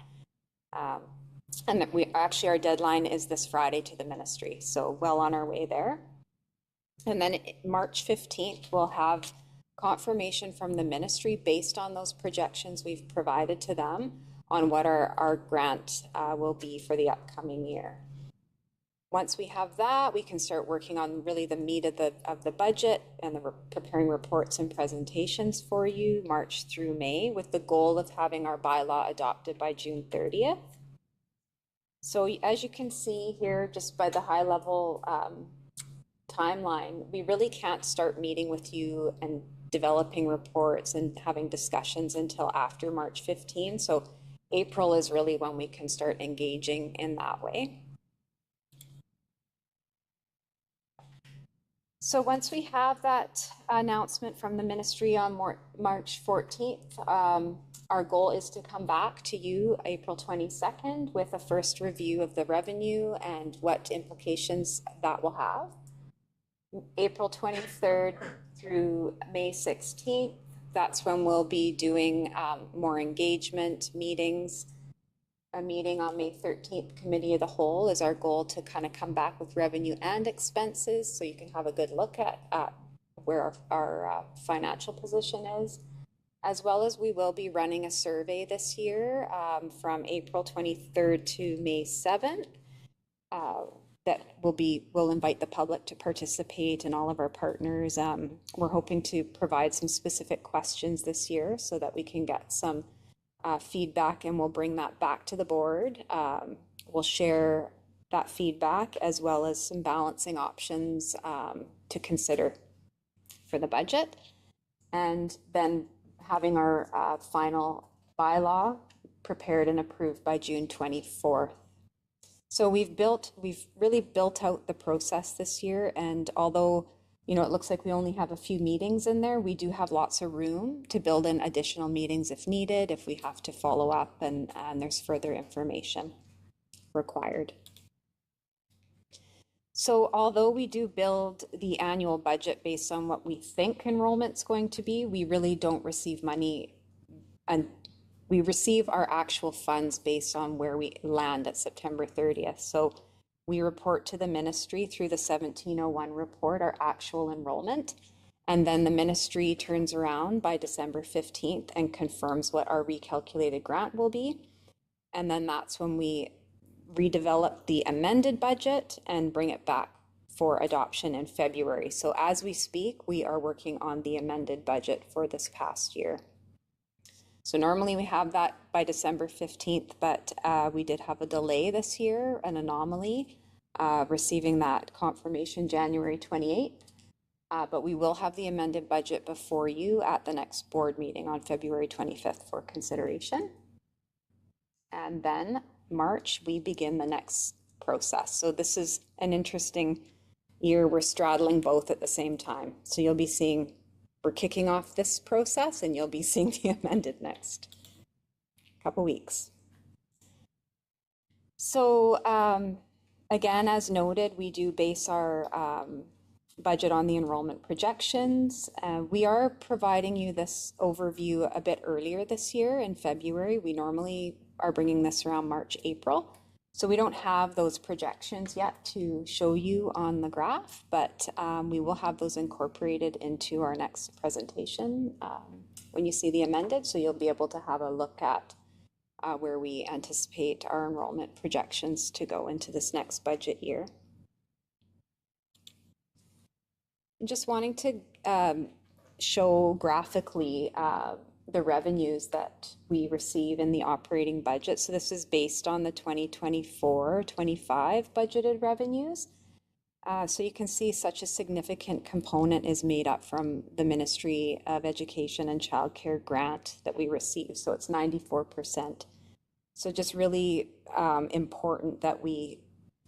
And that our deadline is this Friday to the ministry. So well on our way there. And then March 15th, we'll have confirmation from the ministry based on those projections we've provided to them on what our grant will be for the upcoming year. Once we have that, we can start working on really the meat of the budget and preparing reports and presentations for you March through May, with the goal of having our bylaw adopted by June 30th. So as you can see here, just by the high level timeline, we really can't start meeting with you and developing reports and having discussions until after March 15. So April is really when we can start engaging in that way. So once we have that announcement from the ministry on March 14th, our goal is to come back to you April 22nd with a first review of the revenue and what implications that will have. April 23rd through May 16th, that's when we'll be doing more engagement meetings. A meeting on May 13th, Committee of the Whole, is our goal to kind of come back with revenue and expenses so you can have a good look at where our financial position is. As well as we will be running a survey this year from April 23rd to May 7th that we'll invite the public to participate and all of our partners. We're hoping to provide some specific questions this year so that we can get some feedback, and we'll bring that back to the board. We'll share that feedback as well as some balancing options to consider for the budget. And then having our final bylaw prepared and approved by June 24th. So we've really built out the process this year, and although it looks like we only have a few meetings in there, we do have lots of room to build in additional meetings if needed, if we have to follow up and there's further information required. So although we do build the annual budget based on what we think enrollment's going to be, we really don't receive money, and we receive our actual funds based on where we land at September 30th. So we report to the ministry through the 1701 report our actual enrollment, and then the ministry turns around by December 15th and confirms what our recalculated grant will be. And then that's when we redevelop the amended budget and bring it back for adoption in February. So as we speak, we are working on the amended budget for this past year. So normally we have that by December 15th, but we did have a delay this year, an anomaly, receiving that confirmation January 28th. But we will have the amended budget before you at the next board meeting on February 25th for consideration. And then March, we begin the next process. So this is an interesting year. We're straddling both at the same time. So you'll be seeing, we're kicking off this process, and you'll be seeing the amended next couple weeks. So again, as noted, we do base our budget on the enrollment projections. We are providing you this overview a bit earlier this year in February. We normally are bringing this around March, April. So we don't have those projections yet to show you on the graph, but we will have those incorporated into our next presentation when you see the amended. So you'll be able to have a look at where we anticipate our enrollment projections to go into this next budget year. I'm just wanting to show graphically the revenues that we receive in the operating budget. So this is based on the 2024-25 budgeted revenues. So you can see such a significant component is made up from the Ministry of Education and Childcare grant that we receive. So it's 94%. So just really important that we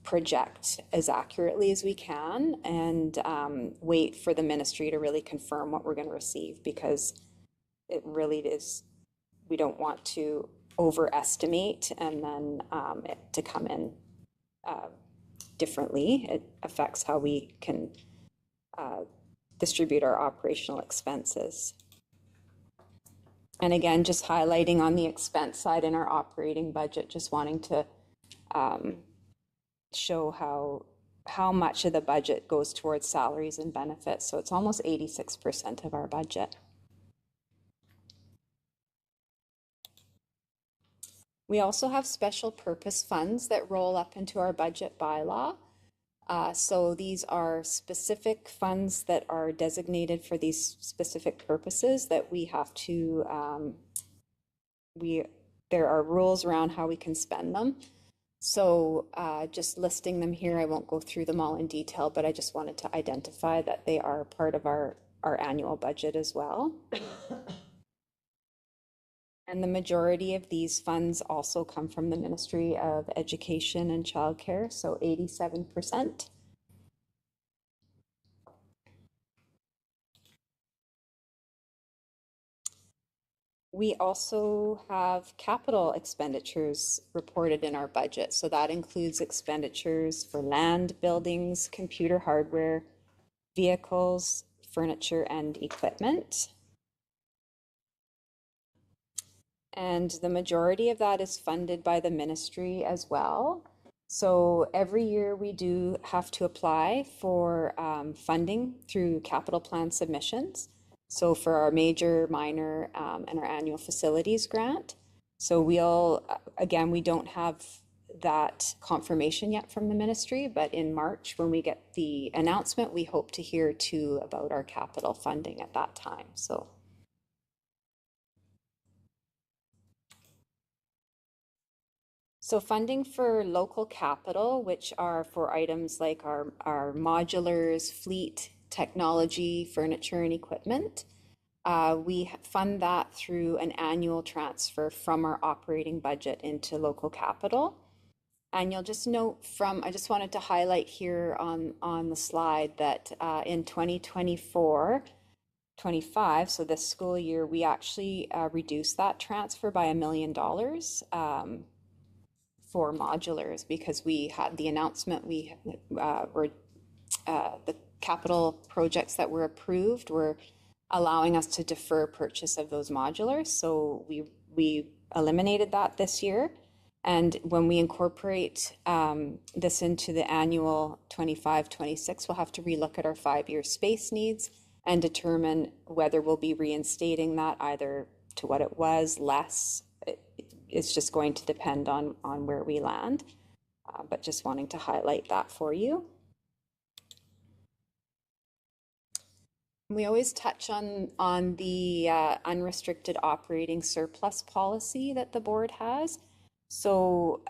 project as accurately as we can and wait for the ministry to really confirm what we're going to receive, because it really is, we don't want to overestimate and then it to come in differently. It affects how we can distribute our operational expenses. And again, just highlighting on the expense side in our operating budget, just wanting to show how much of the budget goes towards salaries and benefits. So it's almost 86% of our budget. We also have special purpose funds that roll up into our budget bylaw. So these are specific funds that are designated for these specific purposes that we have to, there are rules around how we can spend them. So just listing them here, I won't go through them all in detail, but I just wanted to identify that they are part of our annual budget as well. And the majority of these funds also come from the Ministry of Education and Childcare, so 87%. We also have capital expenditures reported in our budget. So that includes expenditures for land, buildings, computer hardware, vehicles, furniture, and equipment. And the majority of that is funded by the ministry as well. So every year we do have to apply for funding through capital plan submissions. So for our major, minor, and our annual facilities grant. So again, we don't have that confirmation yet from the ministry, but in March, when we get the announcement, we hope to hear too about our capital funding at that time. So funding for local capital, which are for items like our modulars, fleet, technology, furniture, and equipment. We fund that through an annual transfer from our operating budget into local capital. And you'll just note I just wanted to highlight here on the slide that in 2024-25, so this school year, we actually reduced that transfer by $1 million for modulars because we had the announcement, the capital projects that were approved were allowing us to defer purchase of those modulars. So we eliminated that this year. And when we incorporate this into the annual 25-26, we'll have to relook at our 5-year space needs and determine whether we'll be reinstating that either to what it was, less. It's just going to depend on where we land, but just wanting to highlight that for you. We always touch on the unrestricted operating surplus policy that the board has. So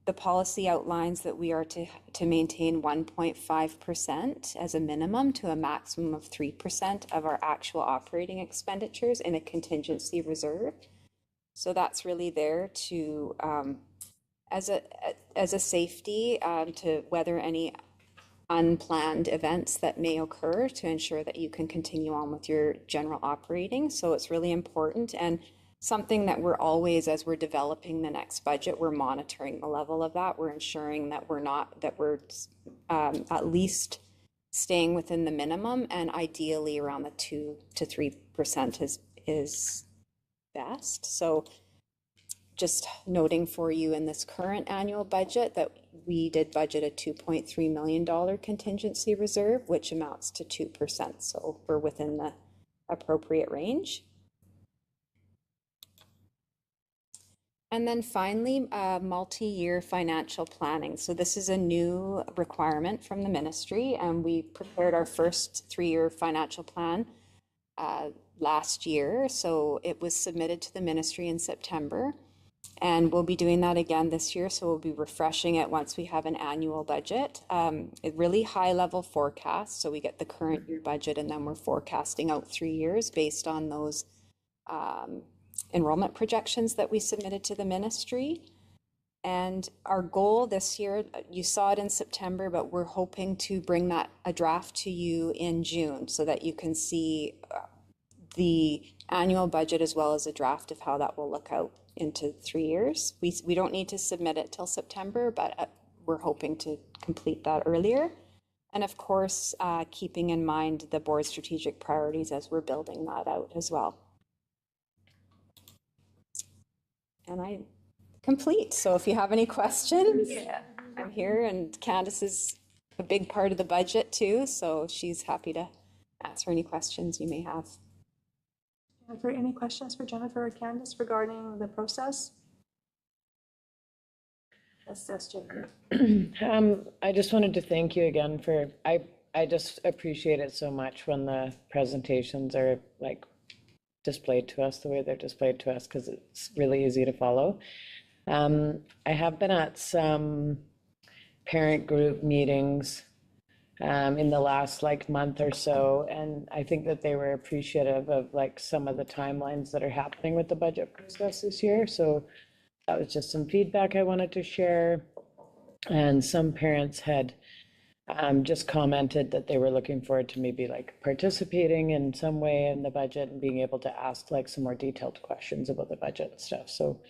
the policy outlines that we are to maintain 1.5% as a minimum to a maximum of 3% of our actual operating expenditures in a contingency reserve. So that's really there to as a safety to weather any unplanned events that may occur to ensure that you can continue on with your general operating. So it's really important and something that we're always, as we're developing the next budget, we're monitoring the level of that. We're ensuring that we're at least staying within the minimum, and ideally around the 2 to 3% is best. So just noting for you in this current annual budget that we did budget a $2.3 million contingency reserve, which amounts to 2%. So we're within the appropriate range. And then finally, multi-year financial planning. So this is a new requirement from the ministry, and we prepared our first 3-year financial plan last year. So it was submitted to the ministry in September, and we'll be doing that again this year. So we'll be refreshing it once we have an annual budget. A really high level forecast. So we get the current year budget, and then we're forecasting out 3 years based on those enrollment projections that we submitted to the ministry. And our goal this year, you saw it in September, but we're hoping to bring a draft to you in June so that you can see the annual budget as well as a draft of how that will look out into 3 years. We don't need to submit it till September, but we're hoping to complete that earlier. And of course, keeping in mind the board's strategic priorities as we're building that out as well. And I'm complete. So if you have any questions, I'm here, and Candace is a big part of the budget too. So she's happy to answer any questions you may have. Are there any questions for Jennifer or Candace regarding the process? Yes, Jennifer. I just wanted to thank you again for, I just appreciate it so much when the presentations are like displayed to us the way they're displayed to us, because it's really easy to follow. I have been at some parent group meetings in the last month or so, and I think that they were appreciative of some of the timelines that are happening with the budget process this year. So that was just some feedback I wanted to share. And some parents had just commented that they were looking forward to maybe like participating in some way in the budget and being able to ask like some more detailed questions about the budget and stuff. So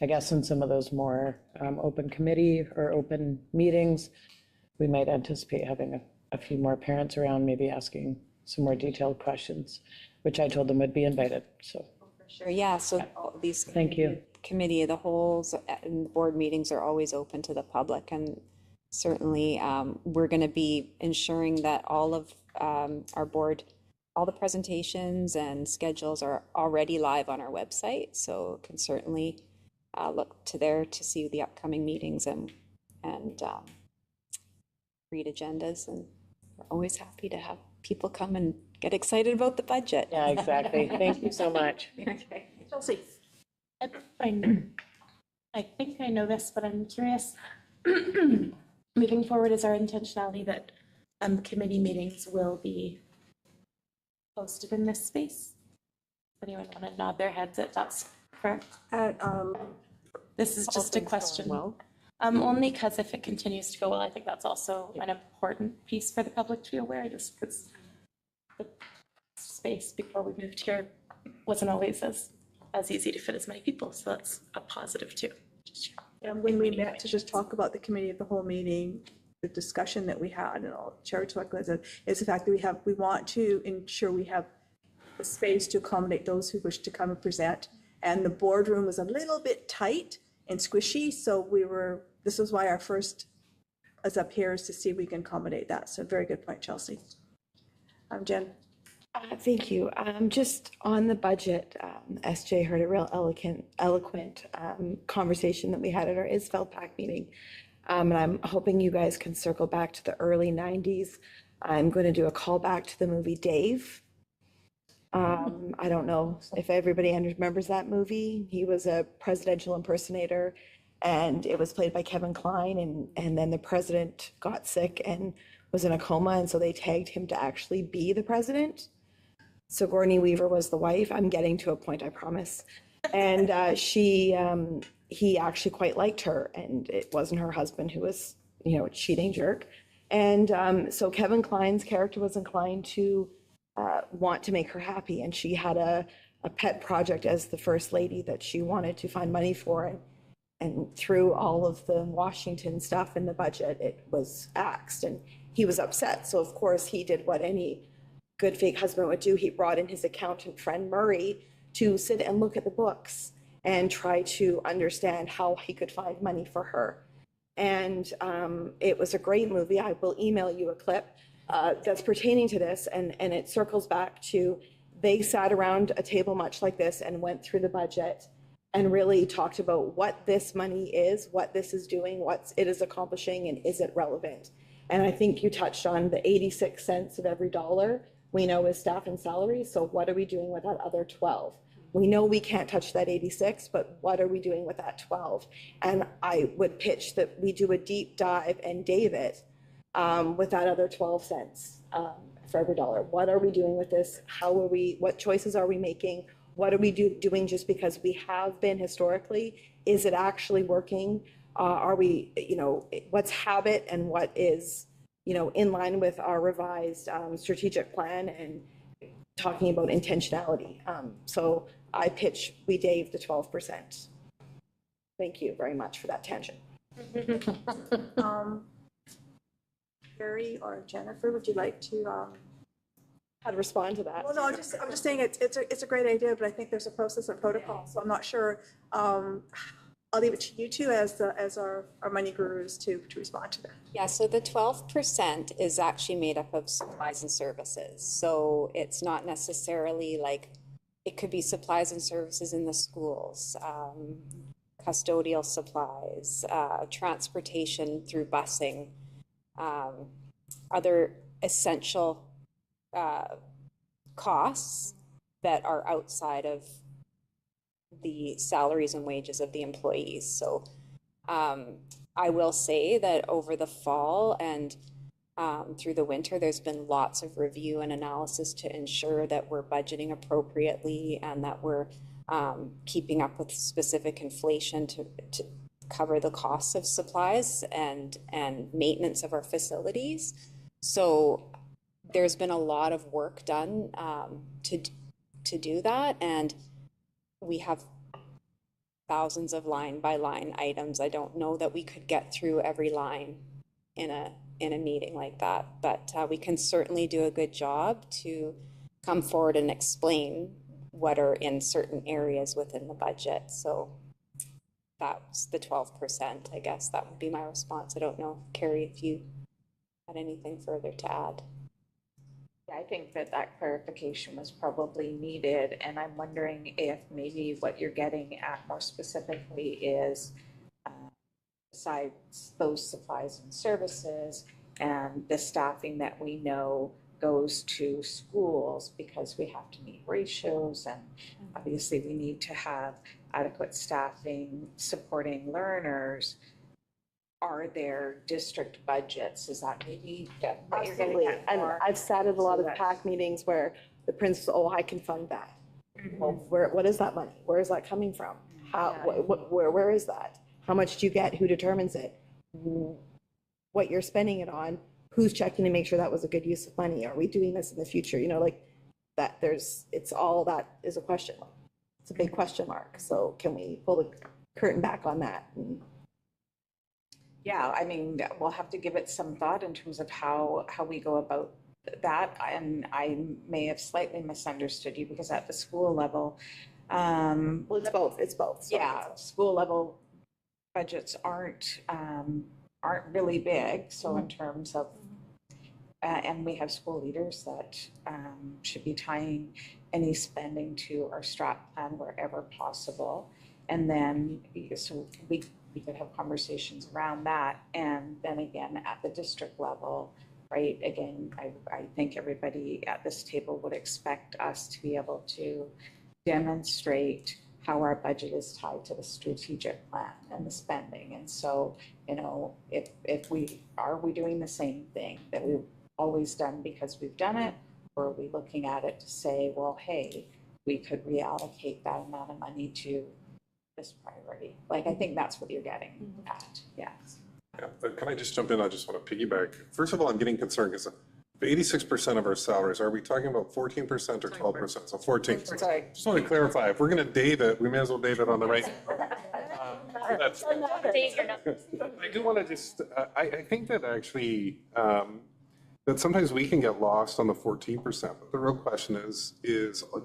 I guess in some of those more open committee or open meetings, we might anticipate having a few more parents around, maybe asking some more detailed questions, which I told them would be invited, so. Sure, yeah, so these. Thank you. Committee of the wholes and board meetings are always open to the public, and certainly we're going to be ensuring that all of our board, all the presentations and schedules are already live on our website, so can certainly look to there to see the upcoming meetings and read agendas, and we're always happy to have people come and get excited about the budget. Yeah, exactly. Thank you so much. Okay. Chelsea. I think I know this, but I'm curious. Moving forward, is our intentionality that committee meetings will be hosted in this space? Anyone want to nod their heads at that's correct? This is just a question. Only because if it continues to go well, I think that's also an important piece for the public to be aware, just because the space before we moved here wasn't always as easy to fit as many people, so that's a positive too. And when we met to just talk about the committee of the whole meeting, the discussion that we had, and all Chair talked about is the fact that we want to ensure we have the space to accommodate those who wish to come and present. And the boardroom was a little bit tight and squishy, so this was why our first is up here, is to see if we can accommodate that. So very good point, Chelsea. Jen. Thank you. Just on the budget, SJ heard a real eloquent conversation that we had at our ISFEL PAC meeting. And I'm hoping you guys can circle back to the early 90s. I'm going to do a callback to the movie Dave. I don't know if everybody remembers that movie. He was a presidential impersonator, and it was played by Kevin Kline. And then the president got sick and was in a coma, and so they tagged him to actually be the president. Sigourney Weaver was the wife. I'm getting to a point, I promise. And he actually quite liked her, and it wasn't her husband who was, a cheating jerk. And so Kevin Kline's character was inclined to want to make her happy, and she had a pet project as the first lady that she wanted to find money for, and through all of the Washington stuff in the budget, it was axed, and he was upset. So of course he did what any good fake husband would do. He brought in his accountant friend Murray to sit and look at the books and try to understand how he could find money for her. And it was a great movie. I will email you a clip that's pertaining to this, and it circles back to, they sat around a table much like this and went through the budget and really talked about what this money is, what this is doing, what it is accomplishing, and is it relevant? And I think you touched on the 86 cents of every dollar we know is staff and salary. So what are we doing with that other 12? We know we can't touch that 86, but what are we doing with that 12? And I would pitch that we do a deep dive and David with that other 12 cents for every dollar. What are we doing with this? What choices are we making? What are we doing just because we have been historically? Is it actually working? Are we, what's habit and what is, in line with our revised strategic plan, and talking about intentionality. So I pitch we Dave the 12%. Thank you very much for that tangent. Carrie or Jennifer, would you like to? How to respond to that? Well, no, I'm just saying it's a great idea, but I think there's a process and protocol, so I'm not sure. I'll leave it to you two as our money gurus to respond to that. Yeah, so the 12% is actually made up of supplies and services. So it's not necessarily like, it could be supplies and services in the schools, custodial supplies, transportation through busing, other essential costs that are outside of the salaries and wages of the employees. So I will say that over the fall and through the winter, there's been lots of review and analysis to ensure that we're budgeting appropriately and that we're keeping up with specific inflation to cover the costs of supplies and maintenance of our facilities. So there's been a lot of work done to do that, and we have thousands of line by line items. I don't know that we could get through every line in a meeting like that, but we can certainly do a good job to come forward and explain what are in certain areas within the budget. So that's the 12%, I guess. That would be my response. I don't know, Carrie, if you had anything further to add. I think that clarification was probably needed, and I'm wondering if maybe what you're getting at more specifically is besides those supplies and services and the staffing that we know goes to schools, because we have to meet ratios, and obviously we need to have adequate staffing supporting learners. Are there district budgets? Is that maybe what you're getting Absolutely. at And more? I've sat at a lot So of that- PAC meetings where the principal, I can fund that. Well, what is that money? Where is that coming from? How, where is that? How much do you get? Who determines it? What you're spending it on? Who's checking to make sure that was a good use of money? Are we doing this in the future? You know, like that it's all that is a question mark. It's a big question mark. So can we pull the curtain back on that? Yeah, I mean, we'll have to give it some thought in terms of how we go about that. And I may have slightly misunderstood you, because at the school level, well, it's both. Yeah, school level budgets aren't really big. So in terms of, and we have school leaders that should be tying any spending to our strat plan wherever possible. And then, so we could have conversations around that. And then again, at the district level, right, again, I think everybody at this table would expect us to be able to demonstrate how our budget is tied to the strategic plan and the spending. And so, you know, if we doing the same thing that we've always done because we've done it, or are we looking at it to say, well, hey, we could reallocate that amount of money to this priority? Like, I think that's what you're getting at. Yeah. Yeah, but can I just jump in? I just want to piggyback. First of all, I'm getting concerned because 86% of our salaries, are we talking about 14% or 12%? So 14. Sorry. Just want to clarify, if we're going to date it, we may as well date it on the right. That's, I do want to just, I think that actually, that sometimes we can get lost on the 14%, but the real question is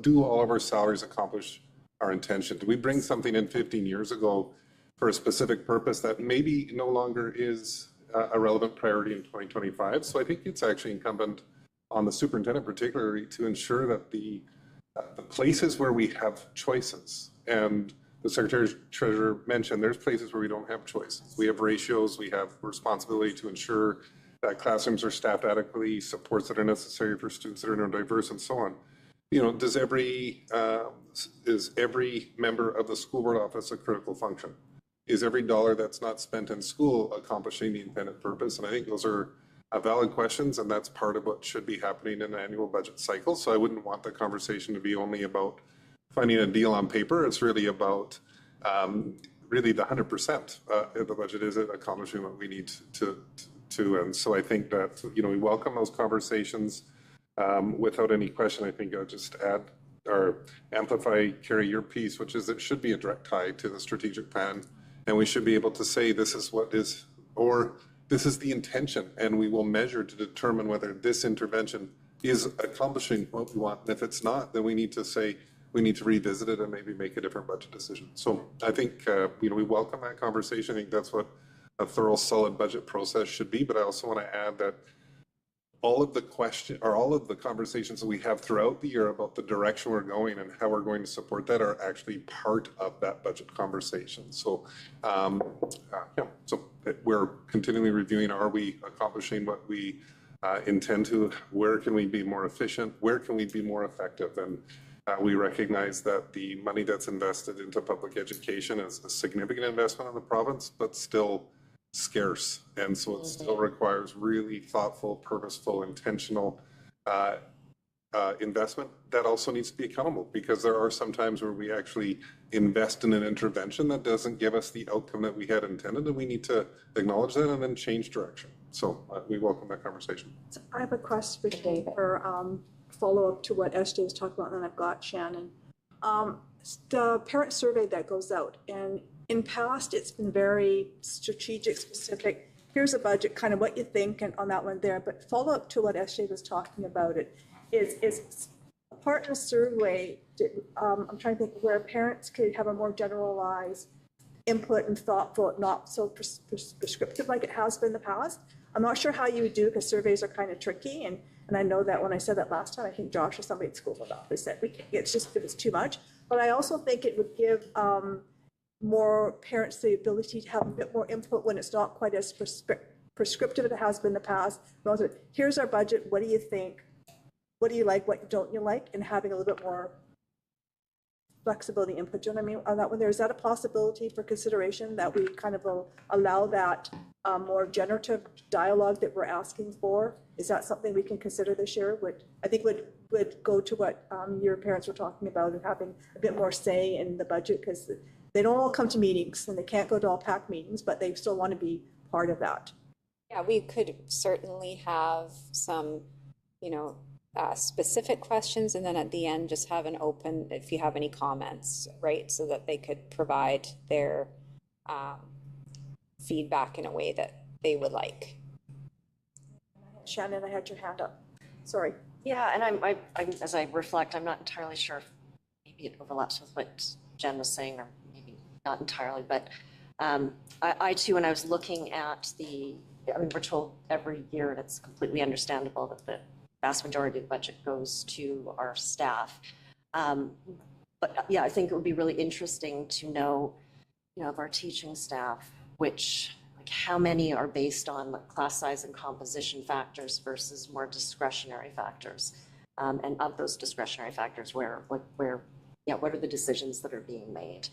do all of our salaries accomplish our intention? Did we bring something in 15 years ago for a specific purpose that maybe no longer is a relevant priority in 2025? So I think it's actually incumbent on the superintendent particularly to ensure that the places where we have choices, and the Secretary Treasurer mentioned there's places where we don't have choices. We have ratios, we have responsibility to ensure that classrooms are staffed adequately, supports that are necessary for students that are neurodiverse, and so on. You know, is every member of the school board office a critical function? Is every dollar that's not spent in school accomplishing the intended purpose? And I think those are valid questions, and that's part of what should be happening in an annual budget cycle. So I wouldn't want the conversation to be only about finding a deal on paper. It's really about really the 100% of the budget. Is it accomplishing what we need to? And so I think that, you know, we welcome those conversations without any question. I think I'll just add or amplify, Carrie, your piece, which is it should be a direct tie to the strategic plan. And we should be able to say this is what is, or this is the intention, and we will measure to determine whether this intervention is accomplishing what we want. And if it's not, then we need to say, we need to revisit it and maybe make a different budget decision. So I think, you know, we welcome that conversation. I think that's what a thorough, solid budget process should be. But I also want to add that all of the conversations that we have throughout the year about the direction we're going and how we're going to support that are actually part of that budget conversation. So, so we're continually reviewing, are we accomplishing what we intend to? Where can we be more efficient? Where can we be more effective? And we recognize that the money that's invested into public education is a significant investment in the province, but still scarce. And so it still requires really thoughtful, purposeful, intentional investment, that also needs to be accountable, because there are some times where we actually invest in an intervention that doesn't give us the outcome that we had intended, and we need to acknowledge that and then change direction. So we welcome that conversation. I have a question for follow-up to what SJ was talking about, and then I've got Shannon. The parent survey that goes out, and in past, it's been very strategic, specific. Here's a budget, kind of what you think, and on that one there. But follow-up to what SJ was talking about, it is a part of the survey. I'm trying to think where parents could have a more generalized input and thoughtful, not so prescriptive like it has been in the past. I'm not sure how you would do, because surveys are kind of tricky, and I know that when I said that last time, I think Josh or somebody at school for that, they said it's just if it's too much. But I also think it would give more parents the ability to have a bit more input when it's not quite as prescriptive as it has been in the past. Here's our budget. What do you think? What do you like? What don't you like? And having a little bit more flexibility input. Do you know what I mean? On that one, is that a possibility for consideration, that we kind of will allow that more generative dialogue that we're asking for? Is that something we can consider this year? I think would go to what your parents were talking about, and having a bit more say in the budget, because they don't all come to meetings and they can't go to all PAC meetings, but they still want to be part of that. Yeah, we could certainly have some, specific questions, and then at the end, just have an open, if you have any comments, right? So that they could provide their feedback in a way that they would like. Shannon, I had your hand up. Sorry. Yeah, and I'm as I reflect, I'm not entirely sure if maybe it overlaps with what Jen was saying, or maybe not entirely, but I too, when I was looking at we're told every year, and it's completely understandable, that the vast majority of the budget goes to our staff. But yeah, I think it would be really interesting to know, of our teaching staff, how many are based on class size and composition factors versus more discretionary factors, and of those discretionary factors, what are the decisions that are being made?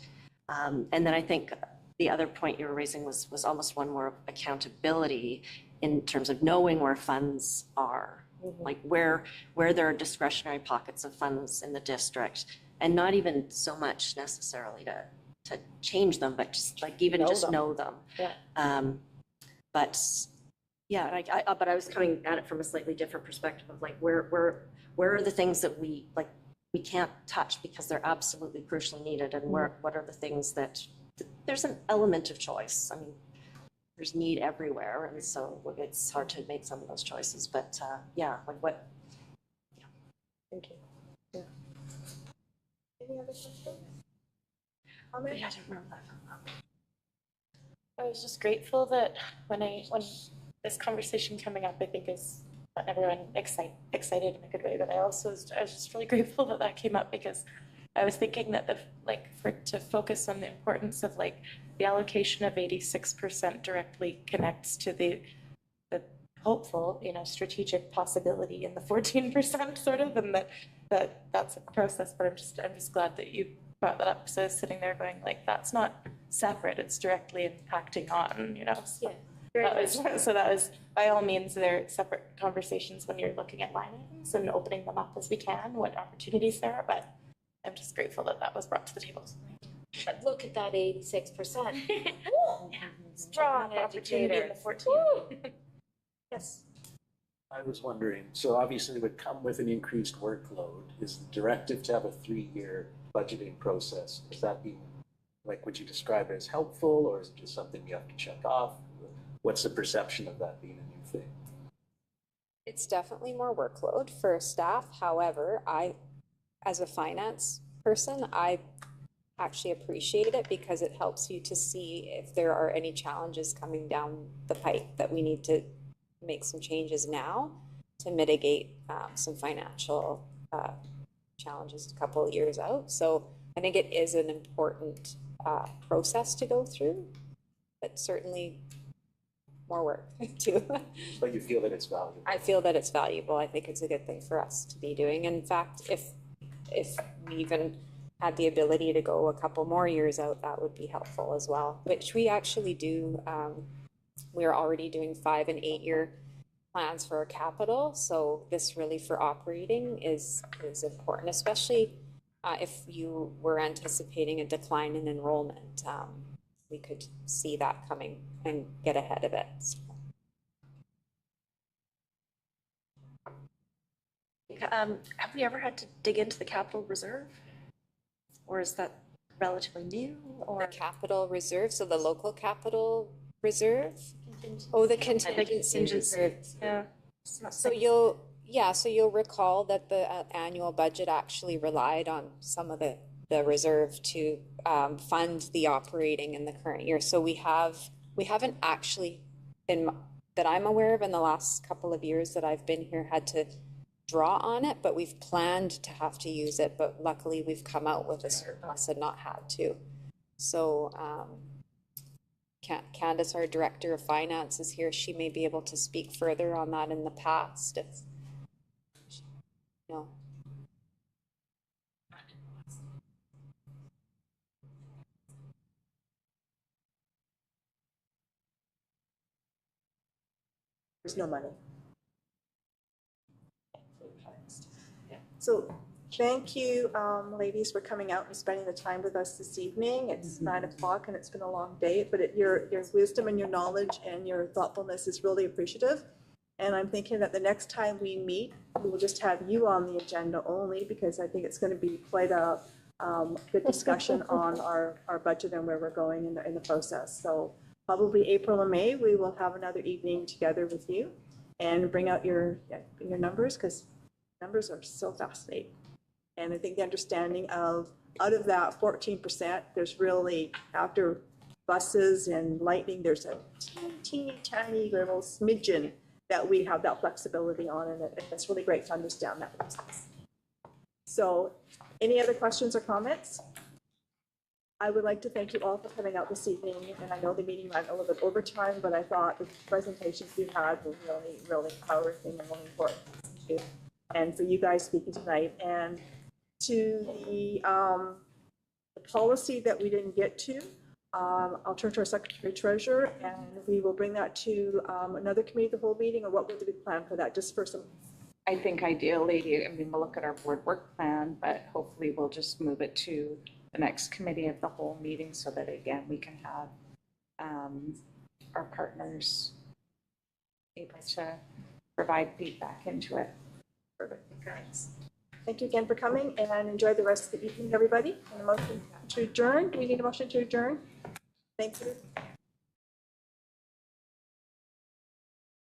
And then I think the other point you were raising was almost one more of accountability in terms of knowing where funds are, like where there are discretionary pockets of funds in the district, and not even so much necessarily to change them, but just know them. Yeah. But yeah, but I was coming at it from a slightly different perspective of where are the things that we can't touch because they're absolutely crucially needed, and what are the things that there's an element of choice. I mean, there's need everywhere, and so it's hard to make some of those choices. But what? Yeah. Thank you. Yeah. Any other questions? I don't remember that. I was just grateful that when this conversation coming up, I think is got everyone excited in a good way. But I was just really grateful that came up, because I was thinking that to focus on the importance of the allocation of 86% directly connects to the hopeful, strategic possibility in the 14% sort of, and that's a process. But I'm just glad that you brought that up. So I was sitting there going that's not separate, it's directly impacting on, So, that was by all means, they're separate conversations when you're looking at line items and opening them up as we can, what opportunities there are, but I'm just grateful that was brought to the table. So thank you. But look at that 86%. Strong opportunity in the 14. Yes. I was wondering, so obviously it would come with an increased workload. Is the directive to have a 3-year budgeting process, is that being, would you describe it as helpful, or is it just something you have to check off? What's the perception of that being a new thing? It's definitely more workload for staff. However, as a finance person, I actually appreciate it, because it helps you to see if there are any challenges coming down the pipe that we need to make some changes now to mitigate some financial challenges a couple of years out. So I think it is an important process to go through, but certainly more work too. But you feel that it's valuable? I feel that it's valuable. I think it's a good thing for us to be doing. In fact, if we even had the ability to go a couple more years out, that would be helpful as well, which we actually do. We're already doing 5- and 8-year plans for our capital. So this really for operating is important, especially if you were anticipating a decline in enrollment. We could see that coming and get ahead of it. Have we ever had to dig into the capital reserve? Or is that relatively new? Or the capital reserve, so the local capital reserve? Oh, the contingency reserve. Yeah. So you'll recall that the annual budget actually relied on some of the reserve to fund the operating in the current year. So we haven't actually, that I'm aware of in the last couple of years that I've been here, had to draw on it, but we've planned to have to use it, but luckily we've come out with a surplus and not had to. So Candace, our Director of Finance, is here. She may be able to speak further on that in the past. No. There's no money. So thank you, ladies, for coming out and spending the time with us this evening. It's 9 o'clock and it's been a long day, but your wisdom and your knowledge and your thoughtfulness is really appreciative. And I'm thinking that the next time we meet, we will just have you on the agenda only, because I think it's going to be quite a good discussion on our budget and where we're going in the process. So probably April or May, we will have another evening together with you and bring out your numbers, because numbers are so fascinating. And I think the understanding of, out of that 14%, there's really, after buses and lightning, there's a teeny tiny little smidgen that we have that flexibility on, and it's really great to understand that process. So any other questions or comments? I would like to thank you all for coming out this evening, and I know the meeting ran a little bit over time, but I thought the presentations we had were really, really powerful and really important too. And for you guys speaking tonight, and to the policy that we didn't get to, I'll turn to our Secretary Treasurer, and we will bring that to another committee of the whole meeting, or what would be planned for that, just for some. I think ideally, we'll look at our board work plan, but hopefully we'll just move it to the next committee of the whole meeting, so that again, we can have our partners able to provide feedback into it. Perfect. Thank you again for coming, and enjoy the rest of the evening, everybody. And a motion to adjourn. Do we need a motion to adjourn? Thank you.